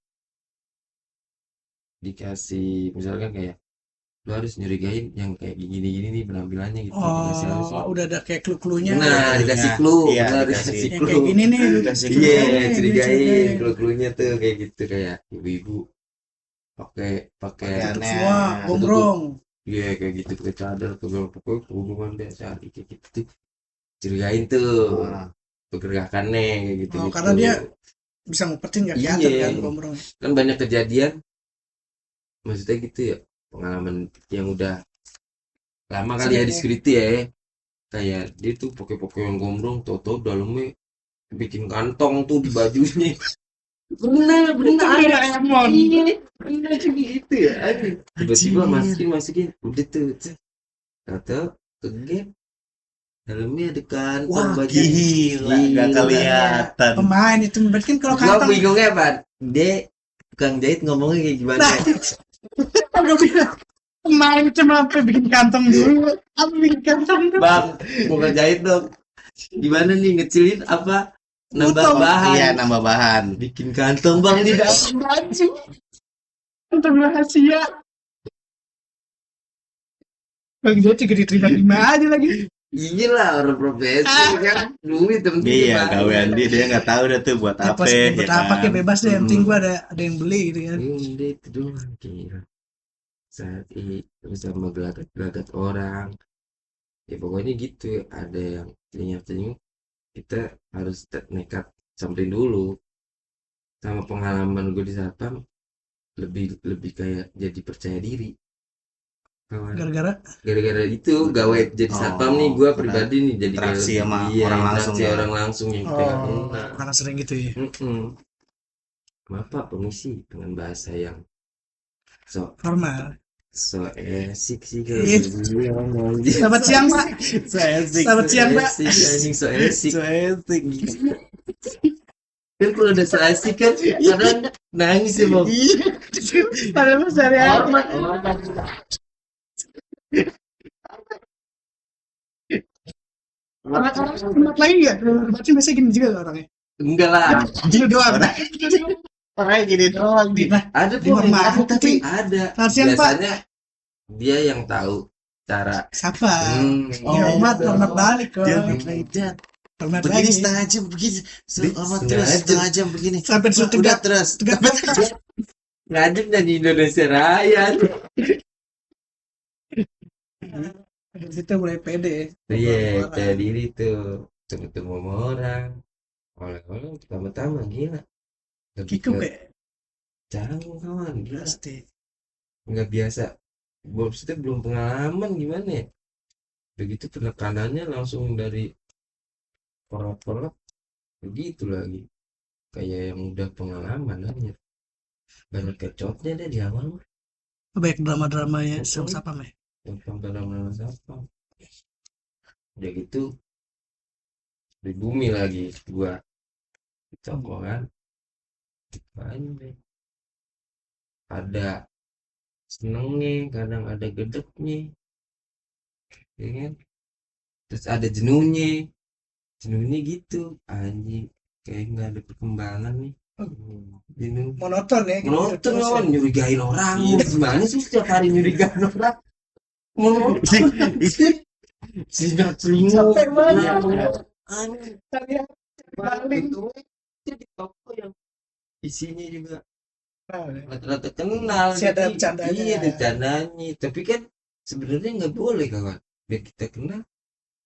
dikasih misalkan kayak lu harus nyurigain yang kayak gini-gini nih penampilannya gitu dikasih harus Oh, udah ada kayak clue-cluenya. nah clue-nya. dikasih clue Iya, benar, dikasih dikasih Yang clue kayak gini nih. Dikasih iya clue. curigain clue-cluenya tuh kayak gitu kayak ibu-ibu pakai Pakaiannya. Tutup semua, gombrong. iya kayak gitu pakai cadar pokoknya hubungan biasa kayak gitu tuh curigain tuh Ah. pergerakannya kayak gitu Oh, karena dia bisa ngumpetin nggak kelihatan Iya. kan gombrong. kan banyak kejadian maksudnya gitu ya pengalaman yang udah lama kali ya di security ya kayak dia tuh pakai yang gombrong toto dalamnya bikin kantong tuh di bajunya benar Doraemon. iya benar juga gitu ya aduh tiba-tiba masukin udah tuh toto ke gap dalamnya ada kantong Wah, baju gila, nggak kelihatan. Pemain itu berarti kan kalau gua kantong. bingungnya apa dia tukang jahit ngomongnya kayak gimana Nah, gue bilang pemain cuma sampai bikin kantong dulu. Apa bikin kantong dulu? bang mau ngejahit dong gimana nih ngecilin apa nambah Potong. bahan Iya, nambah bahan. bikin kantong bang di dalam baju Untuk rahasia. Bang dia juga diterima aja lagi. iya lah orang profesi kan duit penting Iya, gawean dia nggak tahu dah tuh buat Ya, apa. pas ya buat apa kan? kayak bebas deh, yang penting gua ada yang beli gitu kan. udah itu doang kira saat itu sama gelagat orang ya pokoknya gitu ya. Ada yang telinga kita harus nekat samperin dulu sama pengalaman gue di satpam lebih kayak jadi percaya diri kawan Gara-gara itu gawe jadi satpam nih gue pribadi nih jadi kayak interaksi lebih- sama iya, orang langsung interaksi ya. orang langsung yang kita nggak kenal. karena sering gitu ya. Maaf Pak, permisi dengan bahasa yang so Formal. esik sih Iya. bilang anjing. Selamat siang, Pak. So asik. Selamat siang, Pak. Esik, anjing so esik. So asik. Kan kalau udah so esik kan kadang nangis ya bang. Padahal mas dari Hormat. orang tempat lain nggak? Berarti biasanya gini juga orangnya. Enggak lah. Gitu doang. Orangnya gini doang di. Nah, Ada Di tuh hormat, tapi ada. selamat siang, Pak. Biasanya dia yang tahu cara. Siapa? Oh, Ya, hormat balik kok. Dia belajar. Hormat Begini lagi. setengah jam begini. Hormat Setengah terus jam. setengah jam begini. Sampai disuruh Udah tegak. terus. Tegak. Ngajak dari Indonesia Raya. Dari situ mulai pede. Iya, kayak diri tuh ketemu sama orang. Oleh-oleh pertama-tama gila. Lebih Kikuk ke kayak canggung kawan, gila. pasti. Nggak biasa. Maksudnya belum pengalaman gimana ya? Begitu penekanannya langsung dari porok-porok begitu lagi. Kayak yang udah pengalaman aja. Banyak kecotnya deh di awal. Banyak drama-dramanya sama siapa meh? Yang sampai nama siapa? Udah gitu di bumi lagi gua cokok kan banyak ada senengnya kadang ada gedeknya ya kan terus ada jenuhnya gitu anjing kayak nggak ada perkembangan nih jenuh Monoton ya. gitu nonton terus ya. lawan nyurigain orang gimana sih setiap hari nyurigain orang monoton selingkuh Capek banget. aneh Kalian balik. itu di toko yang isinya juga Nah, rata-rata kenal Masih ada jadi, bercandanya. iya ada bercandanya tapi kan sebenarnya nggak boleh kawan biar kita kenal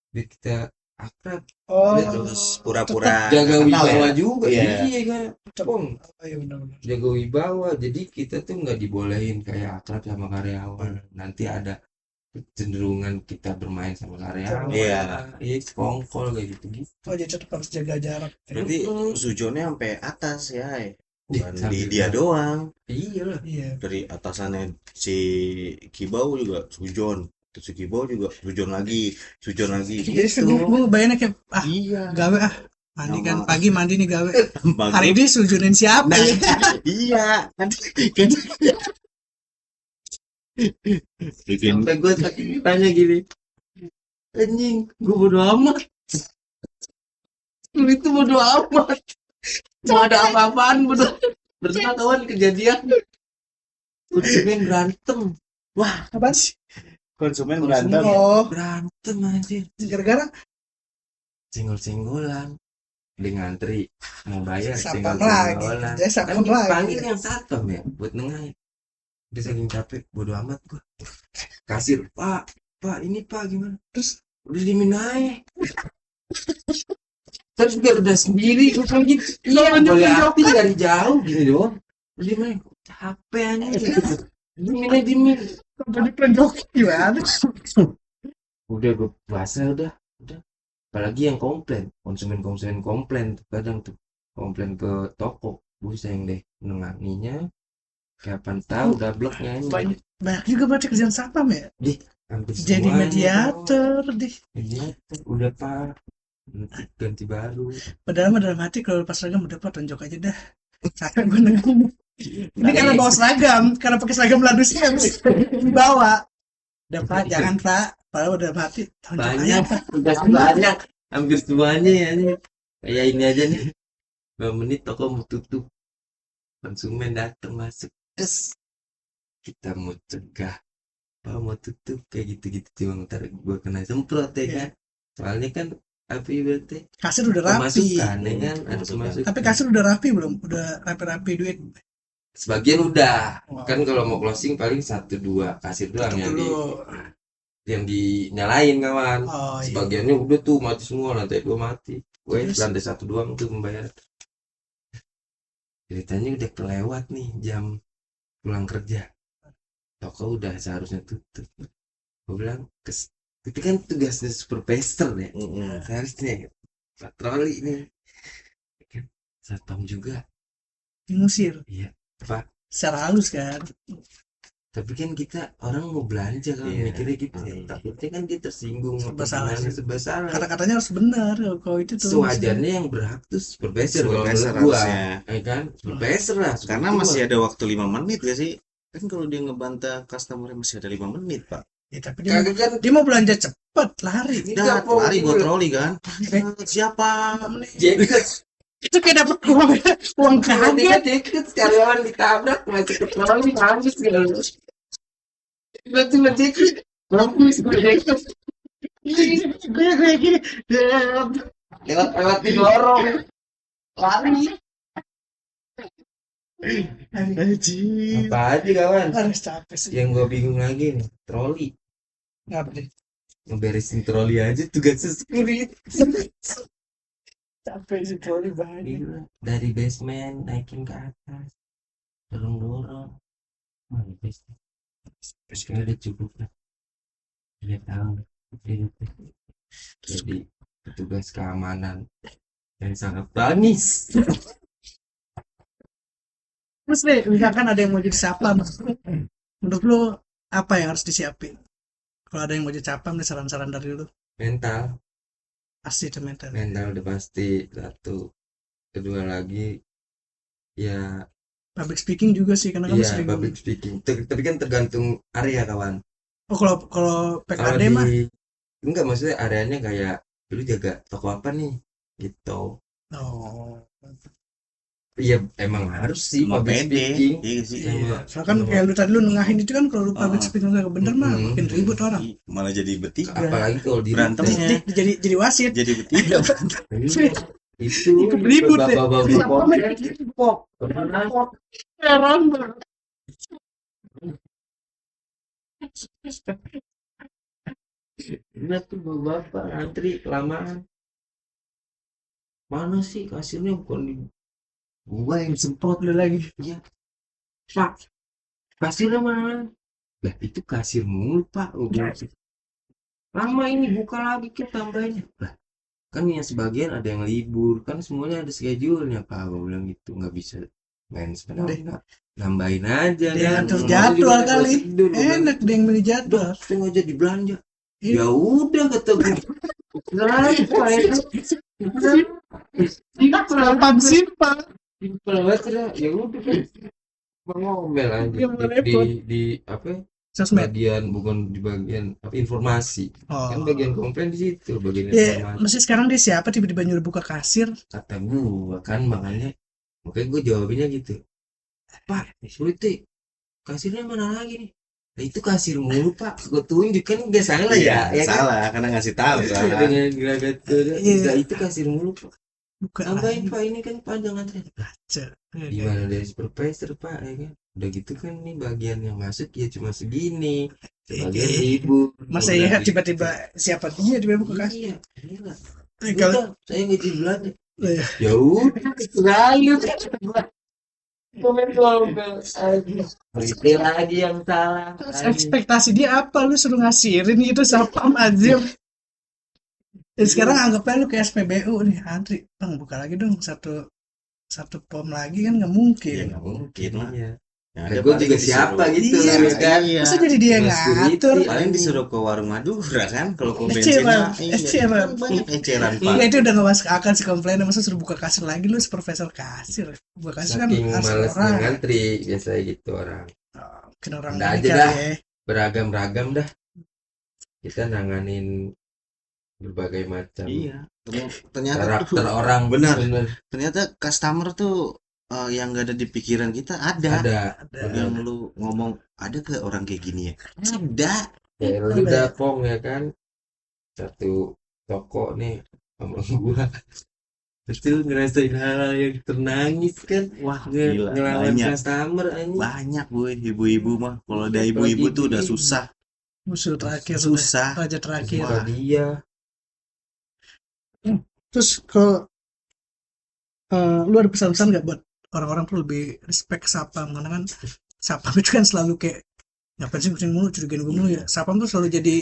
biar kita akrab Oh, Terus pura-pura jaga kenal wibawa ya. juga Iya. iya kan Bang, iya benar-benar. jaga wibawa jadi kita tuh nggak dibolehin kayak akrab sama karyawan nanti ada cenderungan kita bermain sama karyawan, Iya. iya sekongkol kayak gitu-gitu. Oh, jadi tetap harus jaga jarak. Berarti sujonnya sampai atas ya. Bukan di Sampai dia bawah. doang. Iya lah. Iya. Dari atasannya si Kibau juga sujon. Terus si Kibau juga sujon lagi. Jadi Gitu. gue ngebayangnya kayak Iya. gawe mandi kan Sama- pagi mandi nih gawe. Bagus. Hari ini sujunin siapa? Nah, iya. Kan bikin Sampai gue saking tanya gini, anjing, gue bodo amat. Lu itu bodo amat. Mau ada apa-apaan bodo. Pernah kawan kejadian konsumen berantem. Apaan sih? konsumen Konsumen berantem. Oh, berantem anjir. gara-gara Senggol-senggolan. Dia ngantri mau bayar sapam lagi. senggol-senggolan. Dia Kan sapam lagi. dipanggil yang satpam ya buat nengahin. Dia saking capek, bodo amat gua. Kasir, pak ini pak gimana? Terus udah diminain. Terus dia udah sendiri, gue bilang gitu. Iya, gue liatin dari jauh gini doang. Udah diminain, capek aja. Diminain. Sampai dipenjok gimana? Udah gue bahasa udah. Apalagi yang komplain, konsumen komplain tuh kadang tuh komplain ke toko, buseng deh nenganginya. Kapan tahu dableknya ini. Banyak juga berarti kerjaan sapam ya. Hampir Jadi semuanya, mediator deh. mediator. Udah pak, ganti baru. Padahal mah dalam hati kalau pas seragam udah pak tonjok aja dah. Capek gue nengok. Ini karena bawa seragam, karena pakai seragam ladusnya harus dibawa. Udah pak, jangan pak. Padahal udah mati. Tonjok aja Banyak, pak. udah banyak, hampir semuanya ya nih. Kayak ini aja nih, 2 menit toko mau tutup, konsumen datang masuk, terus kita mau cegah, apa mau tutup kayak gitu-gitu, cuma ntar gua kena semprot ya kan, soalnya kan apa ibaratnya Kasir udah rapi. pemasukan ya kan, ada pemasukan. Tapi kasir udah rapi belum? Udah rapi-rapi duit. Sebagian udah, Wow. kan kalau mau closing paling 1-2 kasir doang Tutup dulu. yang dinyalain kawan. Oh iya. Sebagiannya udah tuh mati semua, lantai 2 mati. Gue Terus? lantai 1 doang tuh membayar. Ceritanya udah kelewat nih jam pulang kerja. Toko udah seharusnya tutup. Gue bilang, itu kan tugasnya supervisor ya. Seharusnya patroli nih. Kan satpam juga. Ngusir. Iya, Pak. Secara halus kan. Tapi kan kita orang mau belanja kan, Iya. mikirnya gitu ya. Takutnya kan dia tersinggung Serba apa salah gimana, sih. serba salah. Kata-katanya harus benar. Kalau itu tuh. Sewajarnya yang berhak tuh supervisor kalau Supervisor menurut gua, harusnya. ya kan? Supervisor lah. Karena Cuma, masih ada waktu 5 menit gak sih? Kan kalau dia ngebantah customer masih ada 5 menit, Pak. Ya, tapi dia mau, kagak kan dia mau belanja cepet, lari. ini Dah, apa lari buat troli kan. Eh. Siapa? jaket Itu kayak dapet uang tiba-tiba kaget. jaket karyawan ditabrak masuk ke troli habis gitu. Tiba-tiba jaket bagus gue jaket Kayak gini. lewat didorong lari. Anjir. Apa aja kawan? Harus capek sih. Yang gua bingung lagi nih, troli. Ngapa deh? Ngeberesin troli aja tugasnya security. Capek sih troli banyak. Gila. Dari basement naikin ke atas, dorong-dorong. Mana basement? Basement udah cukup lah. 3 tahun. Jadi petugas keamanan yang sangat bangis. Terus deh, misalkan ada yang mau jadi sapam, menurut lu apa yang harus disiapin? Kalau ada yang mau jadi sapam, nih saran-saran dari lu. Mental Pasti itu mental. udah pasti satu. Kedua lagi ya Public speaking juga sih, karena kan iya sering. public speaking. Tapi kan tergantung area kawan. Oh, kalau Kalau PKD mah, enggak, maksudnya areanya kayak lu jaga toko apa nih gitu. oh, Iya emang harus sih Sama public pede. speaking. Iya sih. Sama, soalnya kan kayak lu tadi lu nengahin itu kan, kalau lu public Ah. speaking nggak bener mah Mm-mm. makin ribut orang. Malah jadi bertiga. apalagi kalau di Berantemnya. Jadi wasit. Jadi bertiga. Iya, itu Ikut ribut deh. bapak-bapak Pop. Heran banget. Bener tuh bapak antri kelamaan. Mana sih kasirnya, bukan di gua yang semprot Lu lagi. iya. Pak kasirnya mana? Lah itu kasir mulu Pak, udah lama ini buka lagi kan tambahnya. Lah kan yang sebagian ada yang libur, kan semuanya ada schedule-nya Pak, gua bilang gitu, nggak bisa main sebenarnya, nambahin aja Dia kan. ngatur Ngomong juga jadwal pakai kali. prosedur, gua bilang, Enak dia yang milih jadwal. "Dah, saya nggak jadi belanja." Iya. Ya udah kata gue, kenapa itu? Gampang simpel. Simpel banget dah. Ya udah kan, mau ngomel aja Dia mau di repot. di apa? Sosmed. Bagian bukan di bagian apa informasi. Kan Oh. bagian komplain di situ, bagian Ya, informasi. maksudnya sekarang dia siapa tiba-tiba nyuruh buka kasir? Kata gua kan makanya gue jawabnya gitu. Pak, sulit deh. Kasirnya mana lagi nih? Nah, itu kasir mulu Pak. Gue tunjuk kan nggak salah ya, ya kan? salah karena ngasih tahu kan. Dengan gelagat Iya. enggak itu kasir mulu Pak. Buka Tambahin lagi. Pak, ini kan panjang antrian. Cek. Gimana dari supervisor Pak ya kan? Udah gitu kan nih bagian yang masuk ya cuma segini. Sebagian ribu. Masa ya tiba-tiba siapa dia tiba-tiba buka kasir? Iya, gila. Kalau Udah, saya nggak jadi belanja. Iya. Ya udah, selalu komen berarti lagi yang salah. ekspektasi dia apa? Lu suruh ngasirin gitu sapam aja. Dan sekarang anggapnya lu kayak SPBU nih, antri, bang buka lagi dong satu pom lagi kan nggak Ya mungkin. nggak mungkin lah. Iya. Yang Gue paling juga disuruh- siapa gitu Iya, ya kan? iya. Masa jadi dia Mas ngatur? Kuriti. Paling disuruh ke warung Madura kan kalau ke Eceran, bensin mah, iya. eceran. Banyak eceran Ya, Pak. itu udah gak masuk akal sih komplainnya, masa suruh buka kasir lagi lu supervisor kasir. Buka kasir kan Saking harus malesnya orang. ngantri biasanya gitu orang. Mungkin orang Udah ini aja kali dah. ya. Beragam-ragam dah. Kita nanganin berbagai macam Iya. Ternyata karakter tuh orang. benar. Bener. Ternyata customer tuh yang gak ada di pikiran kita ada. Ada. Yang lu ngomong ada ke orang kayak gini ya? Ada. Ya lu udah pong ya kan. Satu toko nih sama gua. Betul ngerasain hal yang ternangis kan. Wah, gila. Ngelawan Banyak. customer anjing. Banyak gue ibu-ibu mah. Kalau ada ibu-ibu tuh udah susah. Musuh terakhir Susah. sudah, raja terakhir. Wah, dia. Terus kalau lu ada pesan-pesan nggak buat orang-orang tuh lebih respect ke sapam, karena kan sapam itu kan selalu kayak ngapain sih kucing mulu, curigain gue mulu ya. Sapam tuh selalu jadi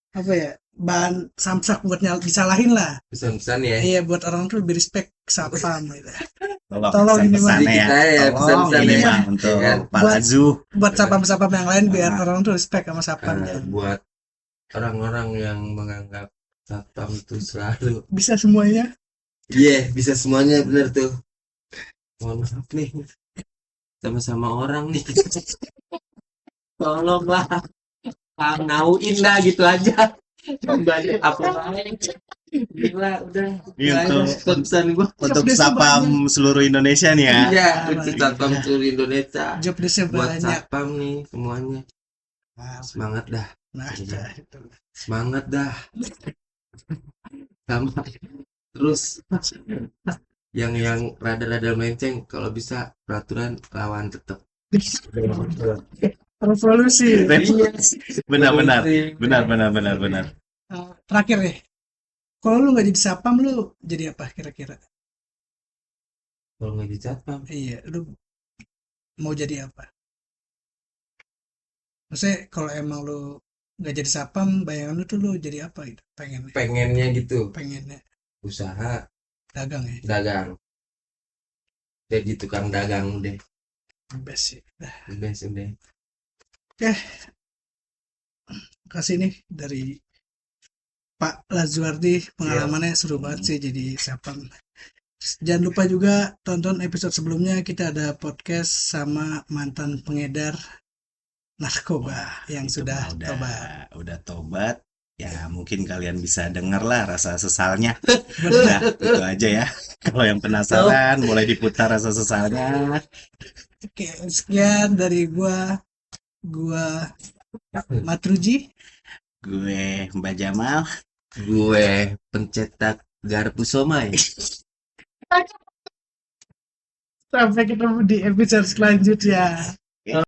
apa ya, bahan samsak buat disalahin lah. Pesan-pesan ya. Iya, buat orang tuh lebih respect ke sapam gitu. Tolong Tolong ini, pesan-pesannya Jadi kita ya Tolong pesan-pesan ini ya. mah untuk Kan? Pak Buat- Lazu. Buat sapam-sapam yang lain biar Ah. orang tuh respect sama sapamnya. Buat orang-orang yang menganggap satpam itu selalu Bisa semuanya. iya bisa semuanya bener tuh. Mohon maaf nih sama-sama orang nih. Tolonglah nauin lah gitu aja. Coba deh apa lain. Gila udah. Ini Nggak ada untuk- pesan gua. Untuk Job desk sapam seluruh Indonesia nih ya. Iya, Ah, untuk satpam seluruh Indonesia. Job desknya Buat banyak. satpam nih semuanya. Semangat dah. Nah, itu. Semangat dah. Sama terus yang rada-rada melenceng kalau bisa peraturan lawan tetap. Revolusi. Benar. Terakhir nih, kalau lu nggak jadi sapam, lu jadi apa kira-kira? Kalau nggak di satpam Iya, lu mau jadi apa? Maksudnya kalau emang lu nggak jadi sapam, bayangan lu tuh lu jadi apa gitu? pengennya gitu Pengennya usaha dagang ya, dagang jadi tukang dagang deh best sih. Dah, best deh. kasih nih dari Pak Lazuardi, pengalamannya seru banget sih jadi sapam. Jangan lupa juga tonton episode sebelumnya, kita ada podcast sama mantan pengedar narkoba yang Itu sudah mah tobat. udah tobat. Ya mungkin kalian bisa denger lah rasa sesalnya. Udah itu aja ya. Kalau yang penasaran boleh diputar rasa sesalnya. Oke, sekian dari gua Matruji. Gue Mbak Jamal. Gue pencetak garpu somai. Sampai ketemu di episode selanjutnya.